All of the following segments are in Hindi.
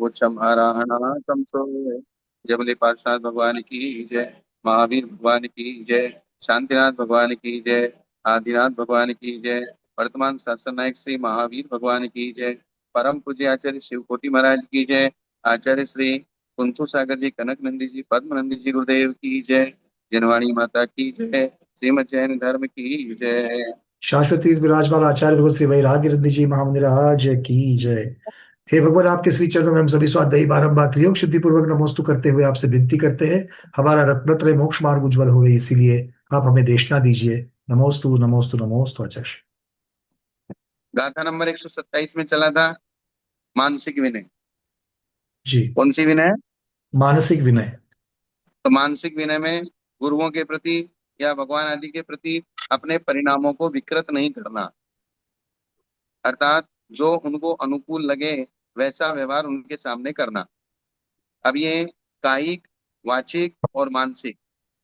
पुच्छम आराहणातम सोए। जबले पार्षनाथ भगवान की जय। महावीर भगवान की जय। शांतिनाथ भगवान की जय। आदिनाथ भगवान की जय। वर्तमान शासन नायक श्री महावीर भगवान की जय। परम पूज्य आचार्य शिवकोटि महाराज की जय। आचार्य श्री कुंथु सागर जी, कनक नंदी जी, पद्म नंदी जी गुरुदेव की जय। जनवाणी माता की जय। श्रीमद जैन धर्म की जय। शाश्वती विराजमान आचार्य भगवत श्री वैराग्य रत्न जी महामंदिराज की जय। हे भगवान, आपके श्री चरणों में हम सभी स्वाध्यायी बारंबार त्रियोग शुद्धि पूर्वक नमोस्तु करते हुए आपसे विनती करते हैं। हमारा रत्नत्रय मोक्ष मार्ग उज्जवल होवे, इसीलिए आप हमें देशना दीजिए। नमोस्तु नमोस्तु नमोस्तु आचार्य। गाथा नंबर 127 में चला था मानसिक विनय। जी। कौन सी विनय? मानसिक विनय। तो मानसिक विनय में गुरुओं के प्रति या भगवान आदि के प्रति अपने परिणामों को विकृत नहीं करना, अर्थात जो उनको अनुकूल लगे वैसा व्यवहार उनके सामने करना। अब ये कायिक, वाचिक और मानसिक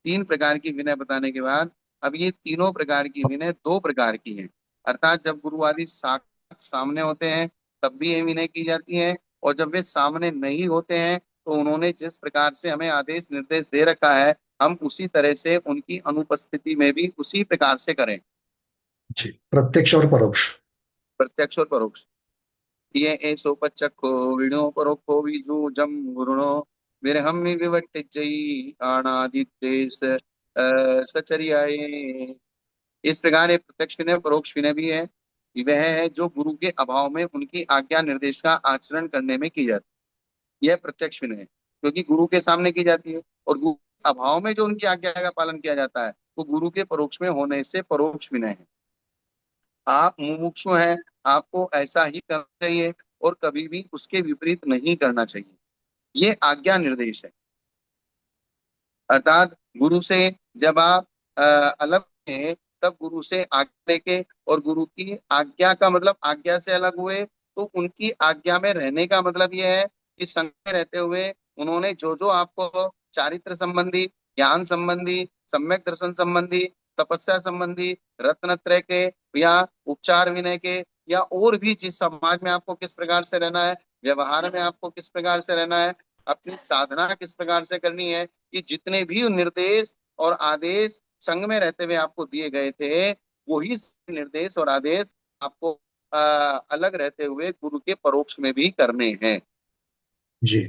तीन प्रकार की विनय बताने के बाद अब ये तीनों प्रकार की विनय दो प्रकार की हैं। अर्थात जब गुरु आदि साक्षात सामने होते हैं तब भी ये विनय की जाती है, और जब वे सामने नहीं होते हैं तो उन्होंने जिस प्रकार से हमें आदेश निर्देश दे रखा है हम उसी तरह से उनकी अनुपस्थिति में भी उसी प्रकार से करें। जी, प्रत्यक्ष और परोक्ष। प्रत्यक्ष और परोक्ष। ये ऐसो पचक्को विणो परोक्षो विजु जम गुरुणो विरहम विवट्टिजई आणादित्येस सचर्याये। इस प्रकार ये प्रत्यक्ष विनय परोक्ष विनय भी है। वह है जो गुरु के अभाव में उनकी आज्ञा निर्देश का आचरण करने में की जाती है, यह प्रत्यक्ष विनय है, क्योंकि गुरु के सामने की जाती है। और गुरु के अभाव में जो उनकी आज्ञा का पालन किया जाता है वो गुरु के परोक्ष में होने से परोक्ष विनय है। आप मुमुक्षु हैं, आपको ऐसा ही करना चाहिए और कभी भी उसके विपरीत नहीं करना चाहिए, ये आज्ञा निर्देश है। अर्थात गुरु से जब आप अलग हैं तब गुरु से आज्ञा लेके, और गुरु की आज्ञा का मतलब आज्ञा से अलग हुए तो उनकी आज्ञा में रहने का मतलब यह है कि संग में रहते हुए उन्होंने जो जो आपको चारित्र संबंधी, ज्ञान संबंधी, सम्यक दर्शन संबंधी, तपस्या संबंधी, रत्नत्रय के या उपचार विनय के, या और भी जिस समाज में आपको किस प्रकार से रहना है, व्यवहार में आपको किस प्रकार से रहना है, अपनी साधना किस प्रकार से करनी है, कि जितने भी निर्देश और आदेश संघ में रहते हुए आपको दिए गए थे वही निर्देश और आदेश आपको अलग रहते हुए गुरु के परोक्ष में भी करने हैं। जी।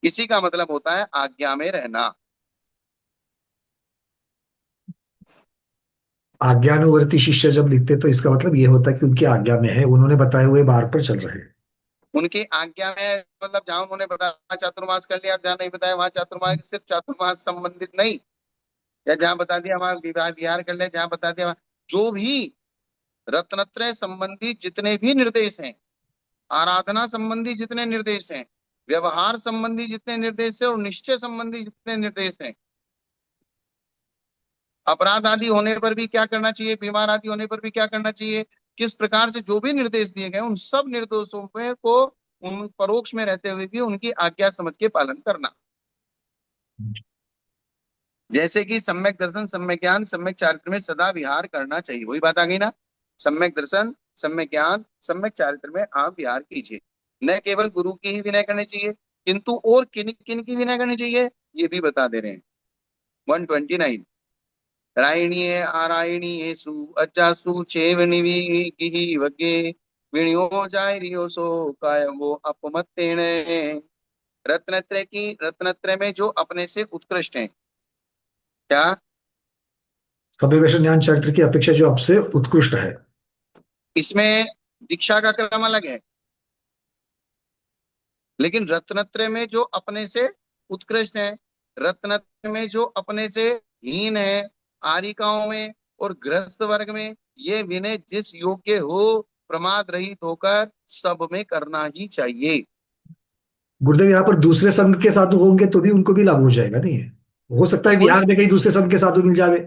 इसी का मतलब होता है आज्ञा में रहना। आज्ञानुवर्ती शिष्य जब लिखते तो इसका मतलब ये होता है कि उनकी आज्ञा में है, उन्होंने बताए हुए मार्ग पर चल रहे हैं। उनकी आज्ञा में मतलब जहां उन्होंने बताया चातुर्मास कर लिया, जहां नहीं बताया वहां चातुर्मास सिर्फ चातुर्मास संबंधित नहीं, या जहां बता दिया वहां विवाह विहार कर लिया, जहां बता दिया जो भी रत्नत्रय संबंधी जितने भी निर्देश हैं, आराधना संबंधी जितने निर्देश हैं, व्यवहार संबंधी जितने निर्देश हैं और निश्चय संबंधी जितने निर्देश हैं, अपराध आदि होने पर भी क्या करना चाहिए, बीमार आदि होने पर भी क्या करना चाहिए, किस प्रकार से जो भी निर्देश दिए गए उन सब निर्देशों पे को उन परोक्ष में रहते हुए भी उनकी आज्ञा समझ के पालन करना। जैसे कि सम्यक दर्शन, सम्यक ज्ञान, सम्यक चारित्र में सदा विहार करना चाहिए, वही बात आ गई ना। सम्यक दर्शन, सम्यक ज्ञान, सम्यक चारित्र में आप विहार कीजिए। न केवल गुरु की ही विनय करनी चाहिए किंतु और किन किन की विनय करनी चाहिए ये भी बता दे रहे हैं। 129। रायणीय आरायणीयेषु अजासु चैव निविगिहि वगे विणयो जाय रियो सो काय वो अपमत्तेण। रत्नत्रय की, रत्नत्रय में जो अपने से उत्कृष्ट हैं, क्या? सभ्य दर्शन ज्ञान चरित्र की अपेक्षा जो आपसे उत्कृष्ट है। इसमें दीक्षा का क्रम अलग है, लेकिन रत्नत्रय में जो अपने से उत्कृष्ट है, रत्नत्रय में जो अपने से हीन है, आरिकाओं में और गृहस्थ वर्ग में, ये विनय जिस योग्य हो प्रमाद रहित होकर सब में करना ही चाहिए। गुरुदेव, यहाँ पर दूसरे संघ के साधु होंगे तो भी उनको भी लागू हो जाएगा, नहीं है? हो सकता है कोई बिहार में कहीं दूसरे संघ के साधु मिल जावे।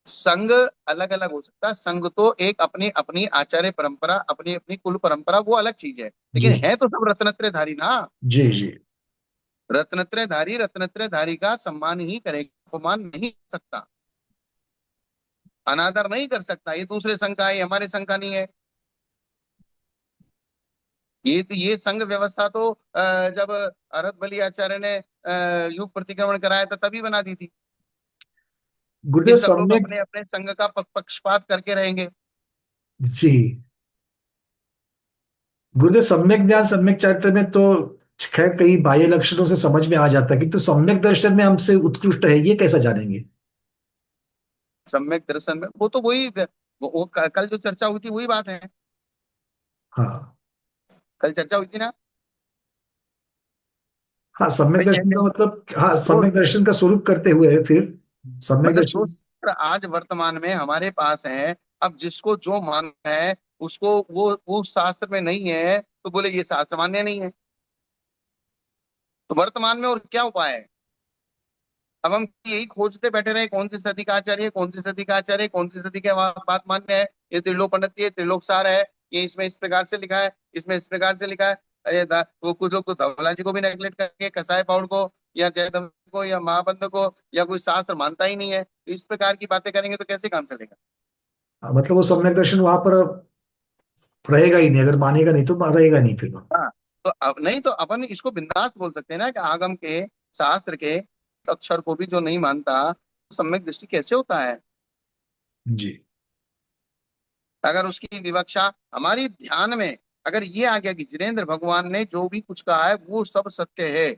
संघ अलग अलग हो सकता है, संघ तो एक अपनी अपनी आचार्य परंपरा, अपनी अपनी कुल परंपरा, वो अलग चीज है, जी। लेकिन है तो सब रत्नत्रय धारी ना। जी। जी। रत्नत्रय धारी का सम्मान ही करेगा, अपमान नहीं कर सकता, अनादर नहीं कर सकता। ये दूसरे संघ का है, ये हमारे संघ का नहीं है। ये संघ व्यवस्था तो जब अरहत बलि आचार्य ने युग प्रतिक्रमण कराया था तभी बना दी थी कि गुरुदेव सब लोग सम्यक, अपने अपने संघ का पक्षपात करके रहेंगे। जी गुरुदेव, सम्यक ज्ञान सम्यक चरित्र में तो खैर कई बाह्य लक्षणों से समझ में आ जाता है, किंतु सम्यक दर्शन में हमसे उत्कृष्ट है ये कैसा जानेंगे? सम्यक दर्शन में वो तो वही कल जो चर्चा हुई थी वही बात है। हाँ। कल चर्चा हुई थी ना। हाँ, सम्यक भाई दर्शन जैसे का मतलब, हाँ, जो सम्यक दर्शन का स्वरूप करते हुए फिर सम्यक मतलब जो दर्शन। शास्त्र आज वर्तमान में हमारे पास है, अब जिसको जो मानना है उसको वो शास्त्र में नहीं है तो बोले ये शास्त्र मान्य नहीं है। तो वर्तमान में और क्या उपाय है? अब हम यही खोजते बैठे रहे कौन सी सदी का आचार्य है, कौन सी सदी का आचार्य है, कौन सी सदी के बात मान्य है। ये त्रिलोक पंडित, ये त्रिलोक सार है, ये इसमें इस प्रकार से लिखा है, इसमें इस प्रकार से लिखा है। अरे वो कुछ लोग तो धवला जी को भी नेगलेक्ट करके कसाई पाउड को या जयदत्त को या महाबंद को या कोई शास्त्र मानता ही नहीं है, तो इस प्रकार की बातें करेंगे तो कैसे काम चलेगा? हाँ, मतलब वो सम्यक दर्शन वहां पर रहेगा ही नहीं, अगर मानेगा नहीं तो रहेगा नहीं फिर वहाँ। हाँ, तो अब नहीं तो अपन इसको बिंदास बोल सकते हैं ना कि आगम के शास्त्र के अक्षर को भी जो नहीं मानता तो सम्यक दृष्टि कैसे होता है? जी। अगर उसकी विवक्षा हमारी ध्यान में अगर ये आ गया कि जिनेन्द्र भगवान ने जो भी कुछ कहा है वो सब सत्य है,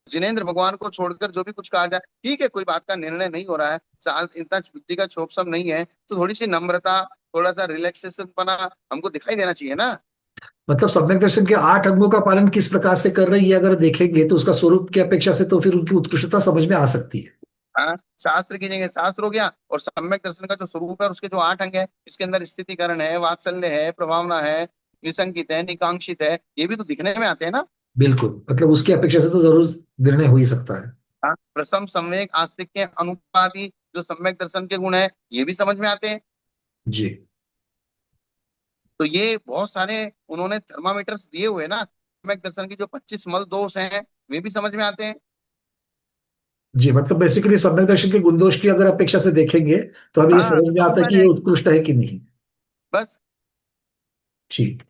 जिनेन्द्र भगवान को छोड़कर जो भी कुछ कहा जाए ठीक है, कोई बात का निर्णय नहीं हो रहा है, साल इतना बुद्धि का छोप सब नहीं है, तो थोड़ी सी नम्रता, थोड़ा सा रिलैक्सेशन बना हमको दिखाई देना चाहिए ना। मतलब सम्यक दर्शन के 8 अंगों का पालन किस प्रकार से कर रही है अगर देखेंगे तो उसका स्वरूप की अपेक्षा से तो फिर उनकी उत्कृष्टता समझ में आ सकती है। हाँ, शास्त्र की जगह शास्त्र हो गया और सम्यक दर्शन का जो स्वरूप है और उसके जो 8 अंग है, इसके अंदर स्थितिकरण है, वात्सल्य है, प्रभावना है, निसंकित है, निकांक्षित है, ये भी तो दिखने में आते हैं ना। बिल्कुल, मतलब उसकी अपेक्षा से तो जरूर निर्णय हो ही सकता है। हाँ, प्रसम संवेग आस्तिक्य अनुपादि जो सम्यक दर्शन के गुण है ये भी समझ में आते हैं। जी। तो ये बहुत सारे उन्होंने थर्मामीटर्स दिए हुए हैं ना, सम्यक दर्शन की जो 25 मल दोष हैं वे भी समझ में आते हैं। जी, मतलब बेसिकली सम्यक दर्शन के गुण दोष की अगर अपेक्षा से देखेंगे तो हमें ये हाँ, तो समझ में समझ आता में है आ कि ये जाएगी उत्कृष्ट है कि नहीं। बस। ठीक।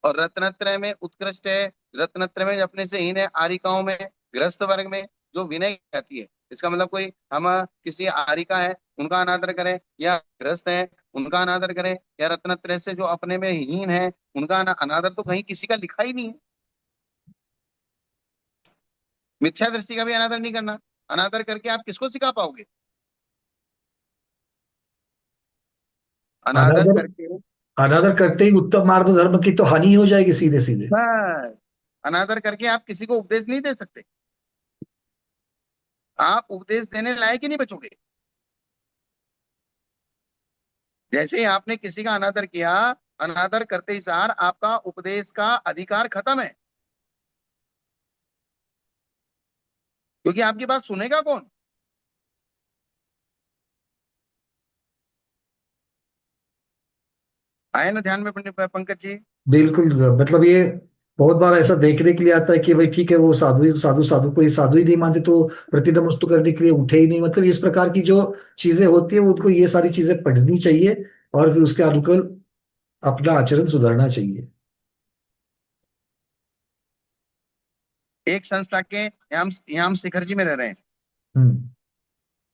और रत्नत्रय में उत्कृष्ट है, रत्नत्रय में अपने से हीन है, आरिकाओं में गृहस्थ वर्ग में जो विनय कहती है, इसका मतलब कोई हम किसी आरिका है उनका अनादर करें या गृहस्थ है उनका अनादर करें, या रत्नत्रय से जो अपने में हीन है उनका अनादर तो कहीं किसी का लिखा ही नहीं है। मिथ्या दृष्टि का भी अनादर नहीं करना, अनादर करके आप किसको सिखा पाओगे? अनादर अनादर, करके अनादर करते ही उत्तम मार्ग धर्म की तो हानि हो जाएगी सीधे सीधे। बस, अनादर करके आप किसी को उपदेश नहीं दे सकते, आप उपदेश देने लायक ही नहीं बचोगे। जैसे ही आपने किसी का अनादर किया, अनादर करते ही सार आपका उपदेश का अधिकार खत्म है, क्योंकि आपकी बात सुनेगा कौन? आए ना ध्यान में पंकज जी। बिल्कुल, मतलब ये बहुत बार ऐसा देखने के लिए आता है कि भाई ठीक है, वो साधु ही साधु, साधु को ही साधु ही नहीं मानते तो प्रतिनमस्तु करने के लिए उठे ही नहीं, मतलब इस प्रकार की जो चीजें होती है उनको ये सारी चीजें पढ़नी चाहिए और फिर उसके अनुकूल अपना आचरण सुधारना चाहिए। एक संस्था के यहाँ हम शिखर जी में रह रहे हैं। हम्म।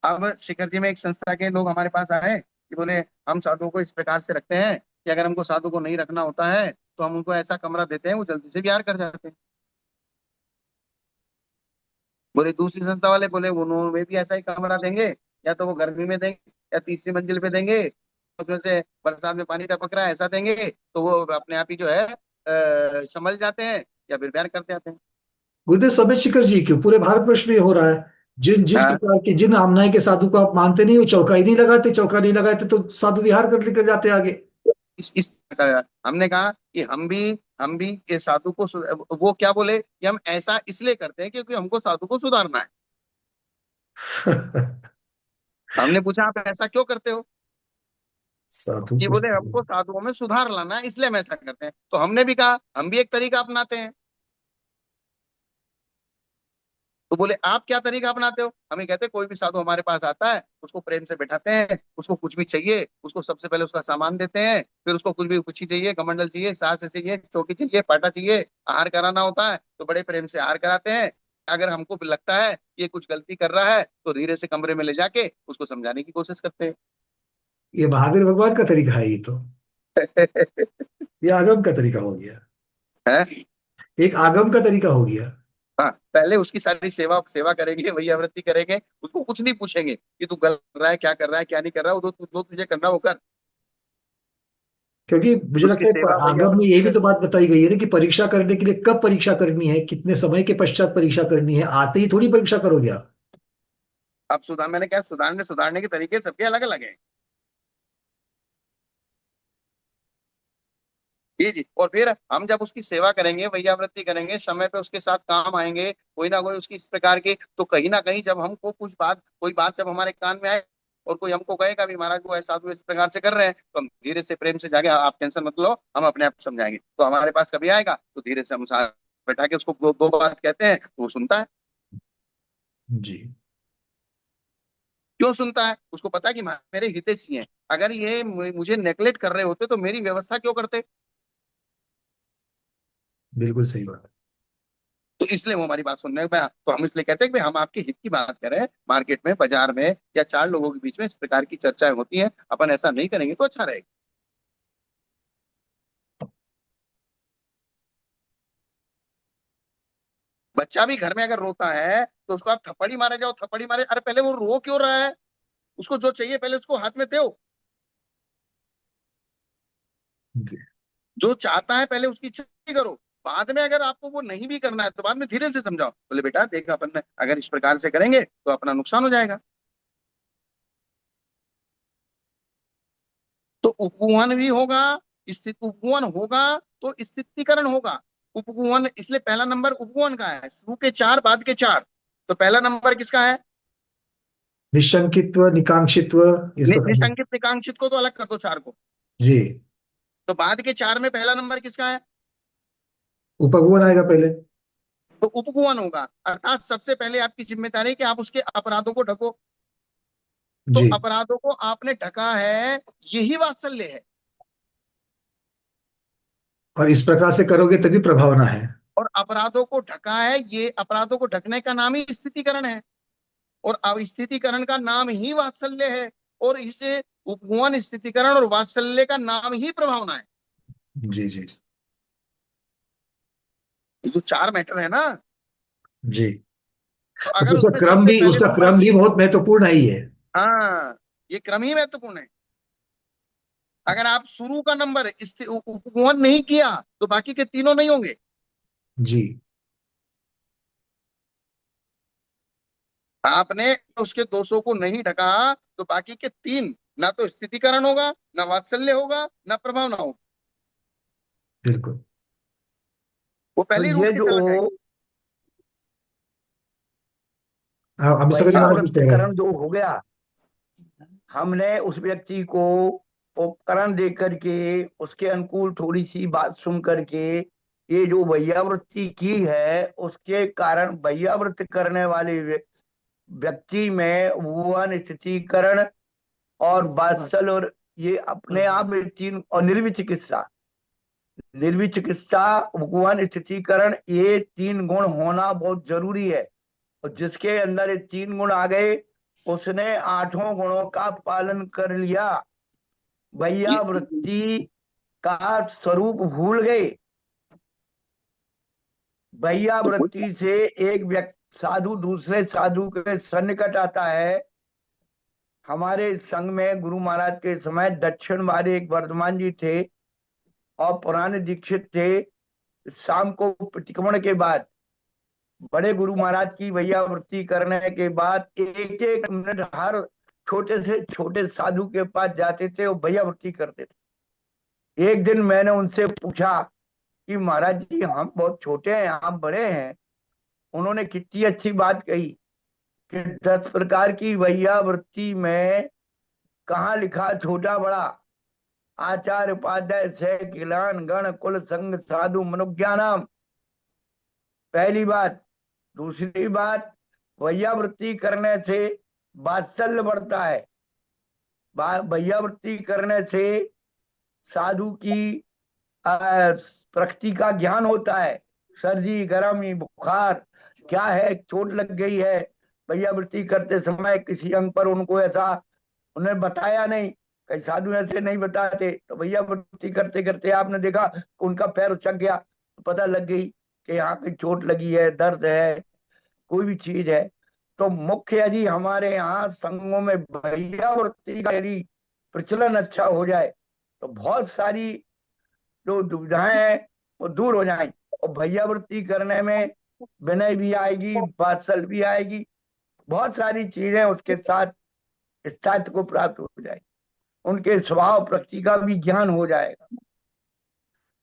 अब शिखर जी में एक संस्था के लोग हमारे पास आए कि बोले हम साधुओं को इस प्रकार से रखते हैं कि अगर हमको साधु को नहीं रखना होता है तो हम उनको ऐसा कमरा देते हैं वो जल्दी से बिहार कर जाते हैं। बोले दूसरी संस्था वाले बोले उन्होंने भी ऐसा ही कमरा देंगे, या तो वो गर्मी में देंगे या तीसरी मंजिल पे देंगे, उसमें से बरसात में पानी टपक रहा है ऐसा देंगे, तो वो अपने आप ही जो है संभल जाते हैं या फिर बिहार करते आते हैं। गुरुदेव समय शिखर जी क्यों, पूरे भारतवर्ष में ये हो रहा है। जिस हाँ, प्रकार के जिन आमनाय के साधु को आप मानते नहीं, वो चौका ही नहीं लगाते, चौका नहीं लगाते तो साधु विहार कर लेकर जाते आगे। इस हमने कहा कि हम भी ये साधु को वो क्या बोले कि हम ऐसा इसलिए करते हैं क्योंकि हमको साधु को सुधारना है। हमने पूछा आप ऐसा क्यों करते हो? साधु कि को। बोले हमको साधुओं में सुधार लाना है इसलिए हम ऐसा करते हैं, तो हमने भी कहा हम भी एक तरीका अपनाते हैं। तो बोले आप क्या तरीका अपनाते हो? हमें कहते कोई भी साधु हमारे पास आता है उसको प्रेम से बैठाते हैं, उसको कुछ भी चाहिए उसको सबसे पहले उसका सामान देते हैं, फिर उसको कुछ ही चाहिए, कमंडल चाहिए, सास चाहिए, चौकी चाहिए, पाटा चाहिए, आहार कराना होता है तो बड़े प्रेम से आहार कराते हैं। अगर हमको भी लगता है कि ये कुछ गलती कर रहा है तो धीरे से कमरे में ले जाके उसको समझाने की कोशिश करते ये महावीर भगवान का तरीका है ये तो। हैं। ये आगम का तरीका हो गया। हैं? एक आगम का तरीका हो गया। हाँ, पहले उसकी सारी सेवा सेवा करेंगे, वही आवृत्ति करेंगे, उसको कुछ नहीं पूछेंगे कि तू गलत कर रहा है, क्या कर रहा है, क्या नहीं कर रहा है, वो तो जो तुझे करना वो कर। क्योंकि मुझे उसकी लगता है सेवा वही आगम में आवृत्ति ये भी कर। तो बात बताई गई है ना कि परीक्षा करने के लिए कब परीक्षा करनी है, कितने समय के पश्चात परीक्षा करनी है, आते ही थोड़ी परीक्षा करोगे आप। अब सुधार, मैंने क्या, सुधारने के तरीके सबके अलग अलग हैं। जी। और फिर हम जब उसकी सेवा करेंगे, वैयावृत्ति करेंगे, समय पे उसके साथ काम आएंगे, कोई ना कोई उसकी इस प्रकार की, तो कहीं ना कहीं जब हमको कुछ बात, कोई बात जब हमारे कान में आए और कोई हमको कहेगा भी महाराज वो ऐसा साधु इस प्रकार से कर रहे हैं, तो हम धीरे से प्रेम से जाके आप टेंशन मत लो, हम अपने आप समझाएंगे, तो हमारे पास कभी आएगा तो धीरे से हम साथ बैठा के उसको दो बात कहते हैं तो वो सुनता है। जी। क्यों सुनता है? उसको पता है कि मेरे हितैषी हैं, अगर ये मुझे नेगलेक्ट कर रहे होते तो मेरी व्यवस्था क्यों करते? बिल्कुल सही बात। तो इसलिए वो हमारी बात सुनने में, तो हम इसलिए कहते हैं कि भाई हम आपके हित की बात करें, मार्केट में, बाजार में, या चार लोगों के बीच में इस प्रकार की चर्चाएं होती हैं, अपन ऐसा नहीं करेंगे तो अच्छा रहेगा। बच्चा भी घर में अगर रोता है तो उसको आप थप्पड़ी मारे जाओ, थप्पड़ी मारे, अरे पहले वो रो क्यों रहा है, उसको जो चाहिए पहले उसको हाथ में दो। जी। जो चाहता है पहले उसकी इच्छा पूरी करो, बाद में अगर आपको वो नहीं भी करना है तो बाद में धीरे से समझाओ, बोले बेटा देख अपन ने अगर इस प्रकार से करेंगे तो अपना नुकसान हो जाएगा। तो उपगुहन भी होगा, स्थित उपगुहन होगा तो स्थितिकरण होगा। उपगुहन, इसलिए पहला नंबर उपगुहन का है, शुरू के चार बाद के चार, तो पहला नंबर किसका है? निशंकित्व, निकांक्षित्व, इस प्रकार। निसंकित निकांक्षित को तो अलग कर दो, चार को। जी। तो बाद के चार में पहला नंबर किसका है? उपगुण आएगा पहले। तो उपगुहन होगा, अर्थात सबसे पहले आपकी जिम्मेदारी है कि आप उसके अपराधों को ढको। तो जी। अपराधों को आपने ढका है, यही वात्सल्य है। और इस प्रकार से करोगे तभी प्रभावना है। और अपराधों को ढका है, ये अपराधों को ढकने का नाम ही स्थितिकरण है, और अवस्थितिकरण का नाम ही वात्सल्य है, और इसे उपगुहन, स्थितिकरण और वात्सल्य का नाम ही प्रभावना है। जी। जी। ये जो चार मैटर है ना, जी। तो तो अगर उसमें सबसे पहले उसका नंबर क्रम भी की, बहुत महत्वपूर्ण है ही है। हाँ, ये क्रम ही महत्वपूर्ण है। अगर आप शुरू का नंबर उपगुहन नहीं किया तो बाकी के तीनों नहीं होंगे। जी। आपने उसके दोषों को नहीं ढका तो बाकी के तीन, ना तो स्थितिकरण होगा, ना वात्सल्य होगा, ना प्रभावना होगा, बिल्कुल। वो तो पहले ही ये रूठ के जो चला जाएगा। हाँ, अमित सर जी महाराज कुछ कह रहे हैं। वैयावृत्तिकरण जो हो गया, हमने उस व्यक्ति को उपकरण दे करके उसके अनुकूल थोड़ी सी बात सुन करके ये जो वैयावृत्ति की है, उसके कारण वैयावृत्ति करने वाले व्यक्ति में भुवन स्थितिकरण और बात्सल और ये अपने आप में तीन, और निर्विचिकित्सा, निर्विचिकित्सा भगवान स्थितिकरण, ये तीन गुण होना बहुत जरूरी है। और जिसके अंदर ये तीन गुण आ गए उसने आठों गुणों का पालन कर लिया, ये वैयावृत्ति का स्वरूप भूल गए। तो कोई, वैयावृत्ति से एक व्यक्ति साधु दूसरे साधु के सन्निकट आता है। हमारे संघ में गुरु महाराज के समय दक्षिण वाले एक वर्धमान जी थे और पुराने दीक्षित थे। शाम को प्रतिक्रमण के बाद बड़े गुरु महाराज की वैयावृत्ति करने के बाद एक एक मिनट हर छोटे से छोटे साधु के पास जाते थे और वैयावृत्ति करते थे। एक दिन मैंने उनसे पूछा कि महाराज जी हम बहुत छोटे हैं, आप बड़े हैं। उन्होंने कितनी अच्छी बात कही कि 10 प्रकार की वैयावृत्ति में कहाँ लिखा छोटा बड़ा, आचार्य उपाध्याय से किलान गण कुल संग साधु मनुज्ञानाम, पहली बात। दूसरी बात, वैयावृत्ति करने से वात्सल्य बढ़ता है, वैयावृत्ति करने से साधु की प्रकृति का ज्ञान होता है। सर्दी, गर्मी, बुखार क्या है, चोट लग गई है, वैयावृत्ति करते समय किसी अंग पर उनको ऐसा उन्हें बताया नहीं, कई साधु ऐसे नहीं बताते, तो वैयावृत्ति करते करते आपने देखा उनका पैर उचक गया, तो पता लग गई कि यहाँ की चोट लगी है, दर्द है, कोई भी चीज है। तो मुख्य यदि हमारे यहाँ संघों में वैयावृत्ति का यदि प्रचलन अच्छा हो जाए तो बहुत सारी जो दुविधाएं हैं वो दूर हो जाएंगी, और भैयावृत्ति करने में विनय भी आएगी, वात्सल भी आएगी, बहुत सारी चीजें उसके साथ स्थायित्व को प्राप्त हो जाएगी, उनके स्वभाव प्रकृति का भी ज्ञान हो जाएगा,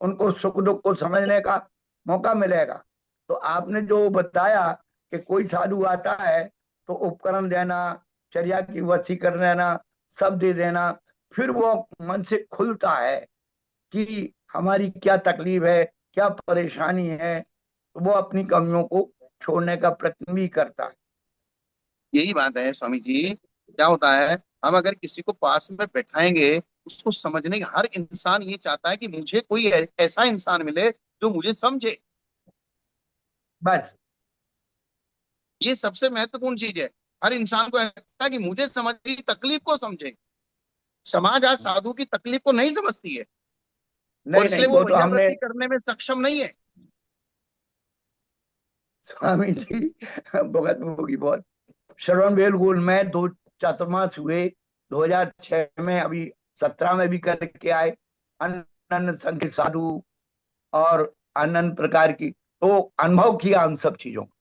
उनको सुख दुख को समझने का मौका मिलेगा। तो आपने जो बताया कि कोई साधु आता है तो उपकरण देना, चर्या की वसी कर देना, सब दे देना, फिर वो मन से खुलता है कि हमारी क्या तकलीफ है, क्या परेशानी है, तो वो अपनी कमियों को छोड़ने का प्रयत्न भी करता है। यही बात है स्वामी जी। क्या होता है, हम अगर किसी को पास में बैठाएंगे, उसको समझने की, हर इंसान ये चाहता है कि मुझे कोई ऐसा इंसान मिले जो मुझे समझे। बस ये सबसे महत्वपूर्ण चीज है। हर इंसान को लगता है कि मुझे समझ, तकलीफ को समझे। समाज आज साधु की तकलीफ को नहीं समझती है, और नहीं नहीं, इसलिए वो वो तो हमने वैयावृत्ति करने में सक्षम नहीं है। स्वामी जी भगत होगी बहुत। श्रवण बेलगुल में दो चातुर्मास हुए, 2006 में, अभी 17 में भी करके आए, अन्य संघ के साधु और अन्य प्रकार की, तो अनुभव किया उन सब चीजों को।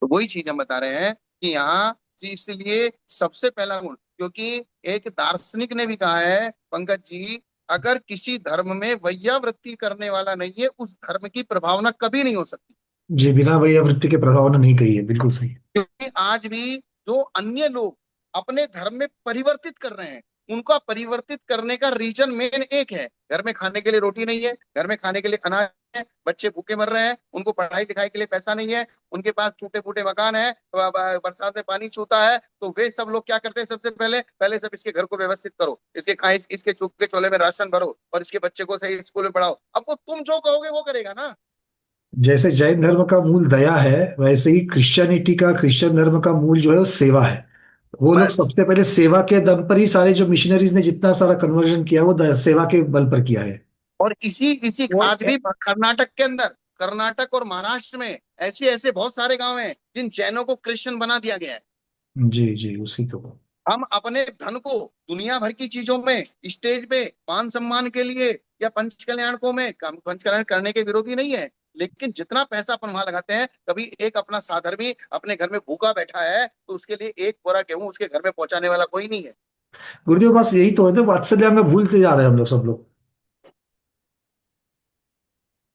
तो वही चीज हम बता रहे हैं कि यहाँ कि इसलिए सबसे पहला गुण, क्योंकि एक दार्शनिक ने भी कहा है पंकज जी, अगर किसी धर्म में वैयावृत्ति करने वाला नहीं है, उस धर्म की प्रभावना कभी नहीं हो सकती। जी, बिना वैयावृत्ति के प्रभाव ने नहीं कही है, बिल्कुल सही। क्योंकि आज भी जो अन्य लोग अपने धर्म में परिवर्तित कर रहे हैं, उनका परिवर्तित करने का रीजन मेन एक है, घर में खाने के लिए रोटी नहीं है, घर में खाने के लिए अनाज है, बच्चे भूखे मर रहे हैं, उनको पढ़ाई लिखाई के लिए पैसा नहीं है, उनके पास टूटे फूटे मकान है, बरसात में पानी छूता है, तो वे सब लोग क्या करते हैं, सबसे पहले पहले सब इसके घर को व्यवस्थित करो, इसके खाए, इसके चूके चोले में राशन भरो, और इसके बच्चे को सही स्कूल में पढ़ाओ। अब वो तुम जो कहोगे वो करेगा ना। जैसे जैन धर्म का मूल दया है, वैसे ही क्रिश्चियनिटी का, क्रिश्चियन धर्म का मूल जो है वो सेवा है। वो लोग बस। सबसे पहले सेवा के दम पर ही, सारे जो मिशनरीज ने जितना सारा कन्वर्जन किया वो सेवा के बल पर किया है। और इसी इसी वो आज भी कर्नाटक के अंदर, कर्नाटक और महाराष्ट्र में ऐसे ऐसे बहुत सारे गांव हैं जिन जैनों को क्रिश्चियन बना दिया गया है। जी जी, उसी को। हम अपने धन को दुनिया भर की चीजों में, स्टेज पे मान सम्मान के लिए या पंच कल्याण को में पंच कल्याण करने के विरोधी नहीं है, लेकिन जितना पैसा अपन वहां लगाते हैं, कभी एक अपना साधर्मी अपने घर में भूखा बैठा है तो उसके लिए एक बोरा गेहूं उसके घर में पहुंचाने वाला कोई नहीं है। गुरुदेव, बस यही तो है ना, वात्सल्य में भूलते जा रहे हैं हम लोग, सब लोग।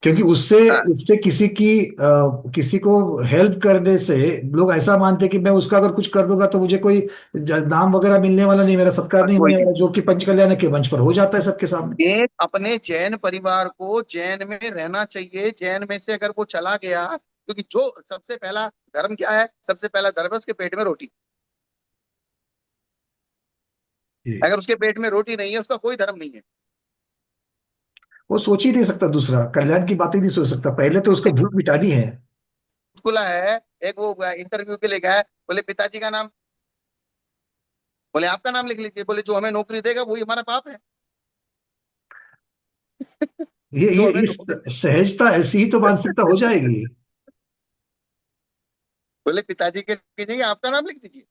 क्योंकि उससे हाँ, उससे किसी को हेल्प करने से लोग ऐसा मानते हैं कि मैं उसका अगर कुछ कर दूंगा तो मुझे कोई नाम वगैरह मिलने वाला नहीं, मेरा सत्कार बस नहीं होने वही वाला, जो कि पंच कल्याण के मंच पर हो जाता है सबके सामने। एक अपने जैन परिवार को जैन में रहना चाहिए। जैन में से अगर वो चला गया, क्योंकि जो सबसे पहला धर्म क्या है, सबसे पहला धर्म है उसके पेट में रोटी। जी। अगर उसके पेट में रोटी नहीं है, उसका कोई धर्म नहीं है। वो सोच ही नहीं सकता, दूसरा कल्याण की बात ही नहीं सोच सकता, पहले तो उसको भूख मिटानी है। खुला है, एक वो इंटरव्यू के लिए गया है, बोले पिताजी का नाम, बोले आपका नाम लिख लीजिए, बोले जो हमें नौकरी देगा वही हमारा बाप है। ये जो ये हमें इस नौकरी, सहजता, ऐसी ही तो मानसिकता हो जाएगी। बोले पिताजी के कीजिए, आपका नाम लिख दीजिए।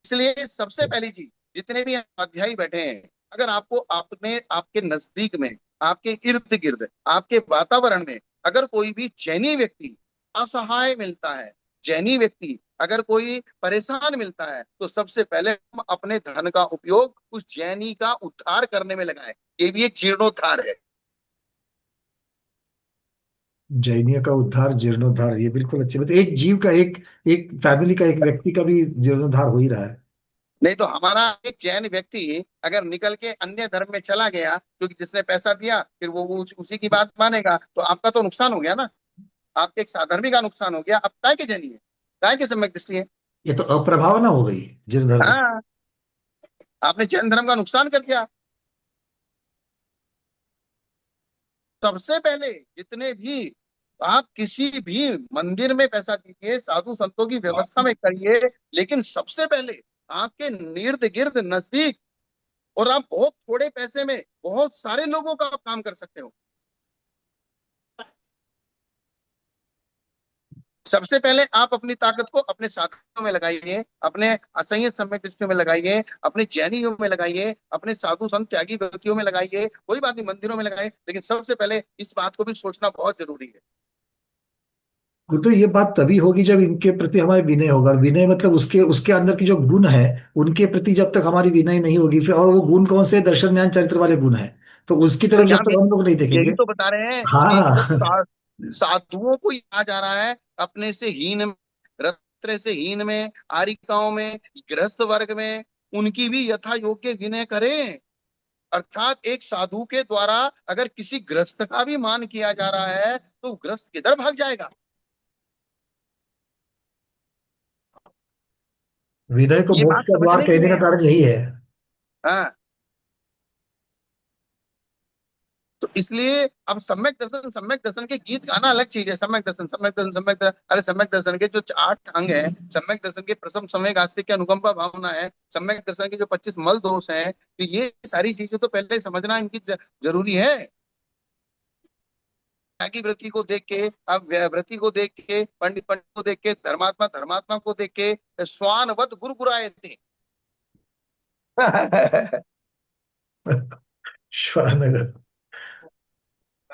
इसलिए सबसे पहली चीज, जितने भी अध्यायी बैठे हैं, अगर आपको अपने आपके नजदीक में, आपके इर्द गिर्द, आपके वातावरण में अगर कोई भी जैनी व्यक्ति असहाय मिलता है, जैनी व्यक्ति अगर कोई परेशान मिलता है, तो सबसे पहले हम अपने धन का उपयोग उस जैनी का उद्धार करने में लगाएं। ये भी एक जीर्णोद्धार है। जैनियों का उद्धार, जीर्णोद्धार, ये बिल्कुल अच्छी बात, एक जीव का, एक एक फैमिली का, एक व्यक्ति का भी जीर्णोद्धार हो ही रहा है। नहीं तो हमारा एक जैन व्यक्ति अगर निकल के अन्य धर्म में चला गया, क्योंकि जिसने पैसा दिया फिर वो उसी की बात मानेगा, तो आपका तो नुकसान हो गया ना। आपके एक साधर्मी का नुकसान हो गया। अब काय के जैनी है, काय के सम्यक दृष्टि है। ये तो अप्रभावना हो गई जिन धर्म की। हाँ, आपने जैन धर्म का नुकसान कर दिया। सबसे पहले जितने भी आप किसी भी मंदिर में पैसा दीजिए, साधु संतों की व्यवस्था में करिए, लेकिन सबसे पहले आपके इर्द गिर्द नजदीक, और आप बहुत थोड़े पैसे में बहुत सारे लोगों का आप काम कर सकते हो। सबसे पहले आप अपनी ताकत को अपने साधुओं में लगाइए, अपने असंयत सम्यक दृष्टियों में लगाइए, अपने जैनियों में लगाइए, अपने साधु संत त्यागी व्यक्तियों में लगाइए, कोई बात नहीं मंदिरों में लगाइए, लेकिन सबसे पहले इस बात को भी सोचना बहुत जरूरी है। गुरु, तो ये बात तभी होगी जब इनके प्रति हमारे विनय होगा। और विनय मतलब उसके उसके अंदर की जो गुण है, उनके प्रति जब तक हमारी विनय नहीं होगी फिर, और वो गुण कौन से, दर्शन ज्ञान चरित्र वाले गुण हैं, तो उसकी तो तरफ जब यहाँ तक हम लोग नहीं देखेंगे। यही तो बता रहे हैं हाँ कि जब हाँ। साधुओं को कहा जा रहा है अपने से हीन में, रत्र से हीन में, आरिकाओं में, गृहस्थ वर्ग में, उनकी भी यथा योग्य विनय करें। अर्थात एक साधु के द्वारा अगर किसी ग्रस्त का भी मान किया जा रहा है तो ग्रस्त किधर भाग जाएगा। विनय को ये मोक्ष बात का द्वार समझने की कहने का है। कारण यही है। हाँ, तो इसलिए अब सम्यक दर्शन के गीत गाना अलग चीज है। सम्यक दर्शन, सम्यक दर्शन, सम्यक दर्शन, अरे सम्यक दर्शन के जो 8 अंग है, सम्यक दर्शन के प्रथम सम्यक आस्तिक की अनुकंपा भावना है, सम्यक दर्शन के जो 25 मल दोष हैं, तो ये सारी चीजें तो पहले समझना इनकी जरूरी है। त्यागी व्रति को देख के, अब व्रति को देख के, पंडित पंडित को देख के, धर्मात्मा धर्मात्मा को देख के स्वानवत गुरगुराए थे। श्वानगर।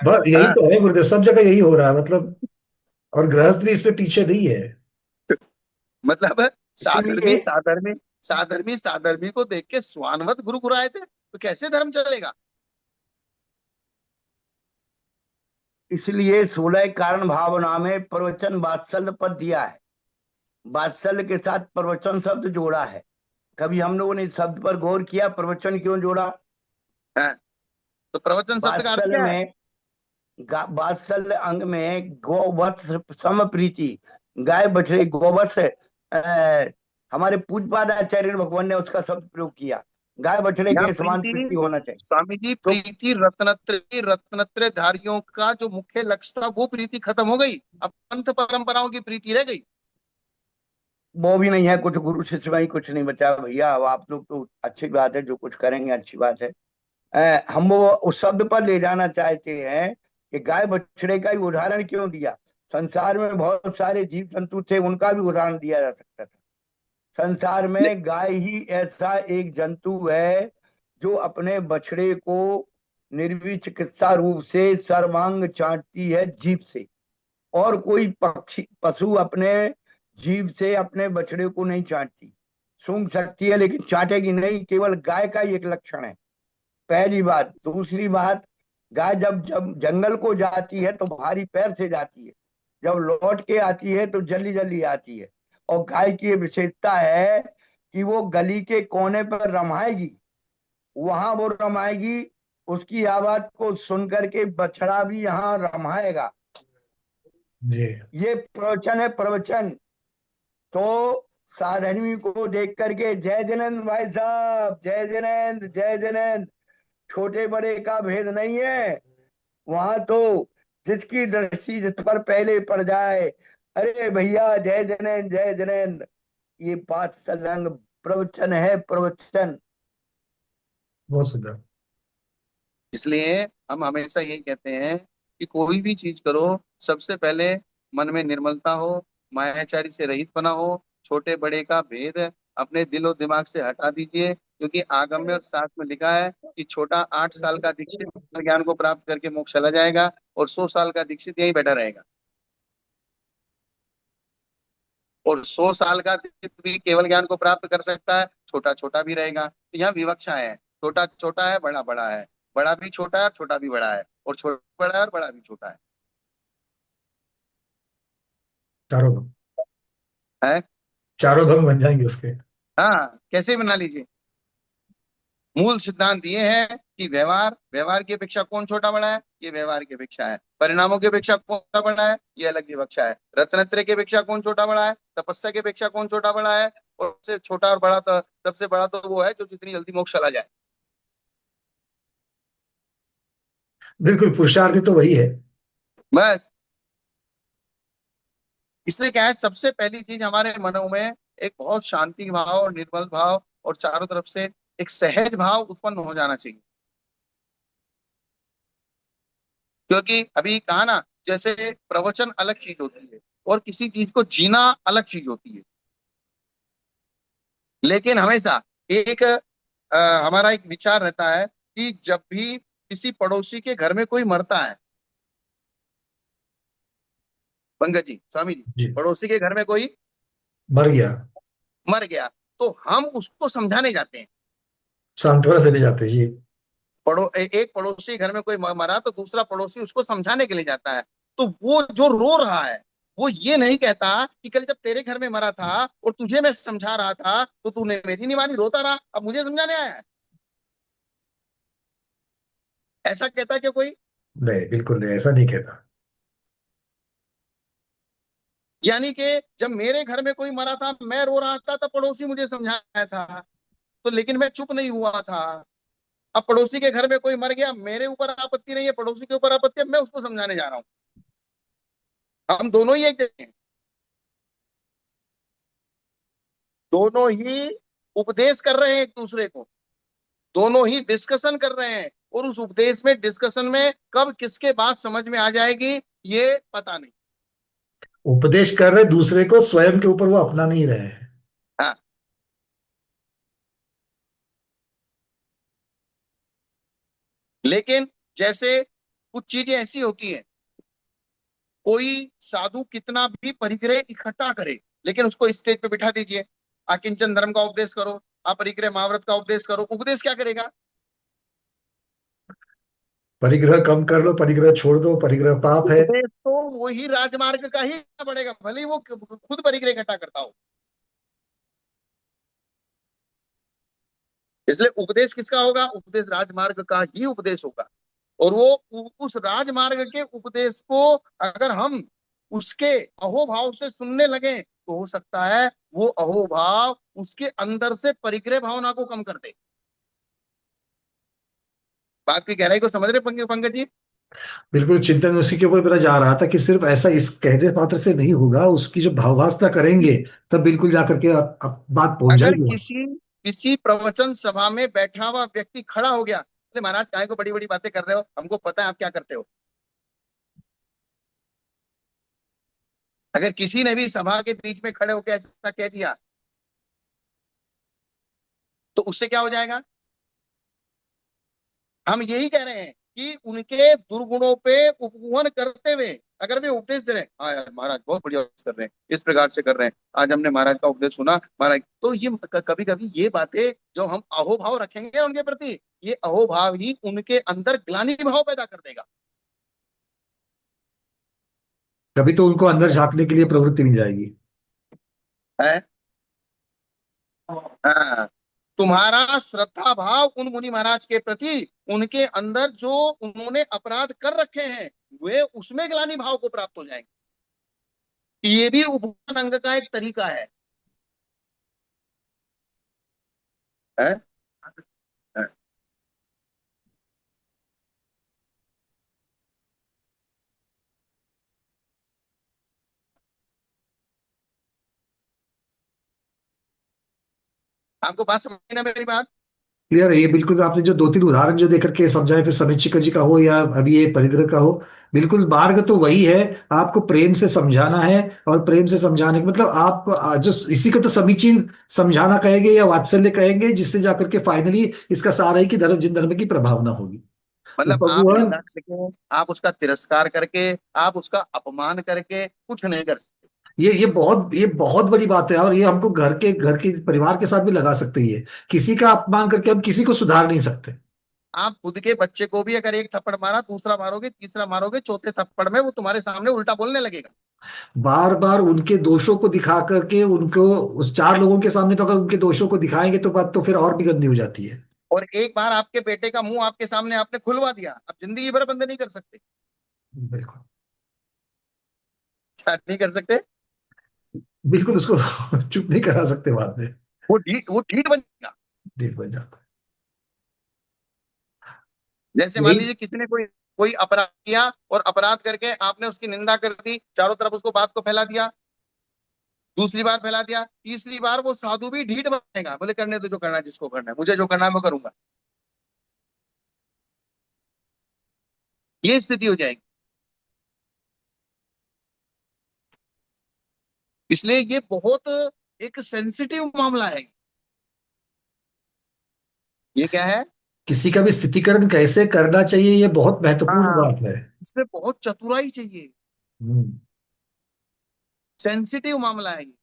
बस यही हाँ, तो है गुरुदेव, सब जगह यही हो रहा है मतलब। और गृहस्थ भी इसमें पीछे नहीं है। मतलब इसीलिए साधर्मी को देख के स्वानवत गुरगुराए थे, तो कैसे धर्म चलेगा। इसलिए 16 कारण भावना में प्रवचन वात्सल्य पद दिया है। वात्सल्य के साथ प्रवचन शब्द जोड़ा है। कभी हम लोगों ने इस शब्द पर गौर किया, प्रवचन क्यों जोड़ा? हाँ, तो प्रवचन शब्द का अर्थ वात्सल्य क्या है। में, वात्सल्य अंग में गोवत्स सम प्रीति, गाय बछड़े गोवत्स, हमारे पूज्यपाद आचार्य भगवान ने उसका शब्द प्रयोग किया। गाय बछड़े यहाँ के समान प्रीति, प्रीति होना चाहिए। स्वामी जी, तो प्रीति रत्नत्र धारियों का जो मुख्य लक्ष्य था वो प्रीति खत्म हो गई, अब पंथ परंपराओं की प्रीति रह गई। वो भी नहीं है, कुछ गुरु शिष्य में ही कुछ नहीं बचा भैया। अब आप लोग तो अच्छी बात है, जो कुछ करेंगे अच्छी बात है। हम वो उस शब्द पर ले जाना चाहते हैं कि गाय बछड़े का ही उदाहरण क्यों दिया। संसार में बहुत सारे जीव जंतु थे, उनका भी उदाहरण दिया जा सकता था। संसार ले- में गाय ही ऐसा एक जंतु है जो अपने बछड़े को निर्विचिकित्सा रूप से सर्वांग चाटती है जीभ से। और कोई पक्षी पशु अपने जीभ से अपने बछड़े को नहीं चाटती। सूंघ सकती है लेकिन चाटेगी नहीं, केवल गाय का ही एक लक्षण है। पहली बात। दूसरी बात, गाय जब जब जंगल को जाती है तो भारी पैर से जाती है, जब लौट के आती है तो जल्दी जल्दी आती है। और गाय की ये विशेषता है कि वो गली के कोने पर रमाएगी, वहां वो रमाएगी, उसकी आवाज को सुन करके बछड़ा भी यहाँ रमाएगा। जी। ये प्रवचन है, प्रवचन। तो साधर्मी को देख करके जय जिनेन्द्र भाई साहब, जय जिनेन्द्र, जय जिनेन्द्र, छोटे बड़े का भेद नहीं है वहां तो। जिसकी दृष्टि जिस पर पहले पड़ जाए, अरे भैया जय जिनेन्द्र, जय जिनेन्द्र। ये बात सलंग प्रवचन है, प्रवचन। बहुत सुंदर। इसलिए हम हमेशा यही कहते हैं कि कोई भी चीज करो, सबसे पहले मन में निर्मलता हो, मायाचारी से रहित बना हो, छोटे बड़े का भेद अपने दिलो दिमाग से हटा दीजिए, क्योंकि आगम में और शास्त्र में लिखा है कि छोटा 8 साल का दीक्षित ज्ञान को प्राप्त करके मोक्ष चला जाएगा, और 100 साल का दीक्षित यहीं बैठा रहेगा। और 100 साल का दीक्षित भी केवल ज्ञान को प्राप्त कर सकता है, छोटा छोटा भी रहेगा। तो यहाँ विवक्षा है, छोटा छोटा है, बड़ा बड़ा है, बड़ा भी छोटा है और छोटा भी बड़ा है, और छोटा बड़ा है और बड़ा भी छोटा चारों भंग, है। चारों भंग बन जाएंगे उसके। हाँ, कैसे बना लीजिए। मूल सिद्धांत ये है कि व्यवहार, व्यवहार की अपेक्षा कौन छोटा बड़ा है, ये व्यवहार की अपेक्षा है। परिणामों की अपेक्षा कौन छोटा बड़ा है, ये अलग विवक्षा है। रत्नत्रय की अपेक्षा कौन छोटा बड़ा है, तपस्या की अपेक्षा कौन छोटा बड़ा है, और सबसे छोटा और बड़ा तो, सबसे बड़ा तो वो है जो जितनी जल्दी मोक्ष चला जाए। बिल्कुल, पुरुषार्थ तो वही है। बस, इसलिए क्या है, सबसे पहली चीज हमारे मनों में एक बहुत शांति भाव और निर्मल भाव और चारों तरफ से एक सहज भाव उत्पन्न हो जाना चाहिए। क्योंकि अभी कहा ना, जैसे प्रवचन अलग चीज होती है और किसी चीज को जीना अलग चीज होती है। लेकिन हमेशा एक हमारा एक विचार रहता है कि जब भी किसी पड़ोसी के घर में कोई मरता है, पंकज जी, स्वामी जी, जी। पड़ोसी के घर में कोई मर गया। मर गया, तो हम उसको समझाने जाते हैं। सांत्वना देने जाते जी। एक पड़ोसी घर में कोई मरा तो दूसरा पड़ोसी उसको समझाने के लिए जाता है। तो वो जो रो रहा है, वो ये नहीं कहता कि कल जब तेरे घर में मरा था और तुझे मैं समझा रहा था तो तूने मेरी नहीं मानी, रोता रहा, अब मुझे समझाने आया है। ऐसा कहता है क्या कोई? नहीं, बिल्कुल नहीं, ऐसा नहीं कहता। यानी कि जब मेरे घर में कोई मरा था, मैं रो रहा था, तब पड़ोसी मुझे समझाया था, तो लेकिन मैं चुप नहीं हुआ था। अब पड़ोसी के घर में कोई मर गया, मेरे ऊपर आपत्ति नहीं है, पड़ोसी के ऊपर आपत्ति है, मैं उसको समझाने जा रहा हूँ। हम दोनों ही एक जगह हैं, दोनों ही उपदेश कर रहे हैं एक दूसरे को, दोनों ही डिस्कशन कर रहे हैं। और उस उपदेश में, डिस्कशन में कब किसके बात समझ में आ जाएगी, ये पता नहीं। उपदेश कर रहे दूसरे को, स्वयं के ऊपर वो अपना नहीं रहे हैं। हाँ, लेकिन जैसे कुछ चीजें ऐसी होती हैं, कोई साधु कितना भी परिग्रह इकट्ठा करे, लेकिन उसको स्टेज पे बिठा दीजिए, आकिंचन धर्म का उपदेश करो, आप परिग्रह महाव्रत का उपदेश करो, उपदेश क्या करेगा? परिग्रह कम कर लो, परिग्रह छोड़ दो, परिग्रह पाप है। उपदेश तो वही राजमार्ग का ही पड़ेगा, भले ही वो खुद परिग्रह इकट्ठा करता हो। इसलिए उपदेश किसका होगा? उपदेश राजमार्ग का ही उपदेश होगा। और वो उस राजमार्ग के उपदेश को अगर हम उसके अहोभाव से सुनने लगे, तो हो सकता है वो अहोभाव उसके अंदर से परिग्रह भावना को कम कर दे। बात की गहराई को समझ रहे पंकज जी? बिल्कुल, चिंतन उसी के ऊपर मेरा जा रहा था कि सिर्फ ऐसा इस कहने मात्र से नहीं होगा, उसकी जो भाववासना करेंगे तब बिल्कुल जाकर के आप बात पहुंच अगर जाएगी वहां। किसी किसी प्रवचन सभा में बैठा हुआ व्यक्ति खड़ा हो गया, अरे महाराज काहे को बड़ी बड़ी बातें कर रहे हो, हमको पता है आप क्या करते हो। अगर किसी ने भी सभा के बीच में खड़े होकर ऐसा कह दिया, तो उससे क्या हो जाएगा? हम यही कह रहे हैं कि उनके दुर्गुणों पे उपगमन करते हुए अगर वे उपदेश दे रहे हैं, हाँ यार महाराज बहुत बढ़िया उपदेश कर रहे हैं, इस प्रकार से कर रहे हैं, आज हमने महाराज का उपदेश सुना महाराज, तो ये कभी कभी ये बातें जो हम अहोभाव रखेंगे उनके प्रति, ये अहोभाव ही उनके अंदर ग्लानि भाव पैदा कर देगा। कभी तो उनको अंदर झांकने के लिए प्रवृत्ति मिल जाएगी। है? हाँ, तुम्हारा श्रद्धा भाव उन मुनि महाराज के प्रति, उनके अंदर जो उन्होंने अपराध कर रखे हैं, वे उसमें ग्लानि भाव को प्राप्त हो जाएंगे। ये भी उपवन अंग का एक तरीका है? है? आपको बात समझ ना मेरी बात? क्लियर है ये बिल्कुल। आपने जो दो तीन उदाहरण जो देकर के समझाए, फिर समीक्षक जी का हो या अभी ये परिग्रह का हो, बिल्कुल मार्ग तो वही है। आपको प्रेम से समझाना है, और प्रेम से समझाने का मतलब आपको जो इसी को तो समीचीन समझाना कहेंगे या वात्सल्य कहेंगे, जिससे जाकर के फाइनली इसका सारा ही कि धर्म जिन धर्म की प्रभावना होगी। मतलब आप भगवान, निंदा करके, आप उसका तिरस्कार करके, आप उसका अपमान करके कुछ नहीं कर सकते। ये बहुत बड़ी बात है, और ये हमको घर के परिवार के साथ भी लगा सकते ही है। किसी का अपमान करके हम किसी को सुधार नहीं सकते। आप खुद के बच्चे को भी अगर एक थप्पड़ मारा, दूसरा मारोगे, तीसरा मारोगे, चौथे थप्पड़ में वो तुम्हारे सामने उल्टा बोलने लगेगा। बार बार उनके दोषों को दिखा करके उनको उस चार लोगों के सामने, तो अगर उनके दोषों को दिखाएंगे तो बात तो फिर और भी गंदी हो जाती है। और एक बार आपके बेटे का मुंह आपके सामने आपने खुलवा दिया, अब जिंदगी भर बंद नहीं कर सकते। बिल्कुल। क्या नहीं कर सकते? बिल्कुल उसको चुप नहीं करा सकते बाद में। वो ढीठ बन जाएगा। डेट बन जाता जैसे है मान यही। लीजिए किसी ने कोई कोई अपराध किया, और अपराध करके आपने उसकी निंदा कर दी, चारों तरफ उसको बात को फैला दिया, दूसरी बार फैला दिया, तीसरी बार वो साधु भी ढीठ बनेगा, बोले करने तो जो करना है, जिसको करना है, मुझे जो करना है मैं करूंगा। ये स्थिति हो जाएगी। इसलिए ये बहुत एक सेंसिटिव मामला है। ये क्या है? किसी का भी स्थितिकरण कैसे करना चाहिए, ये बहुत महत्वपूर्ण हाँ, बात है। इसमें बहुत चतुराई चाहिए। हम्म। सेंसिटिव मामला है ये।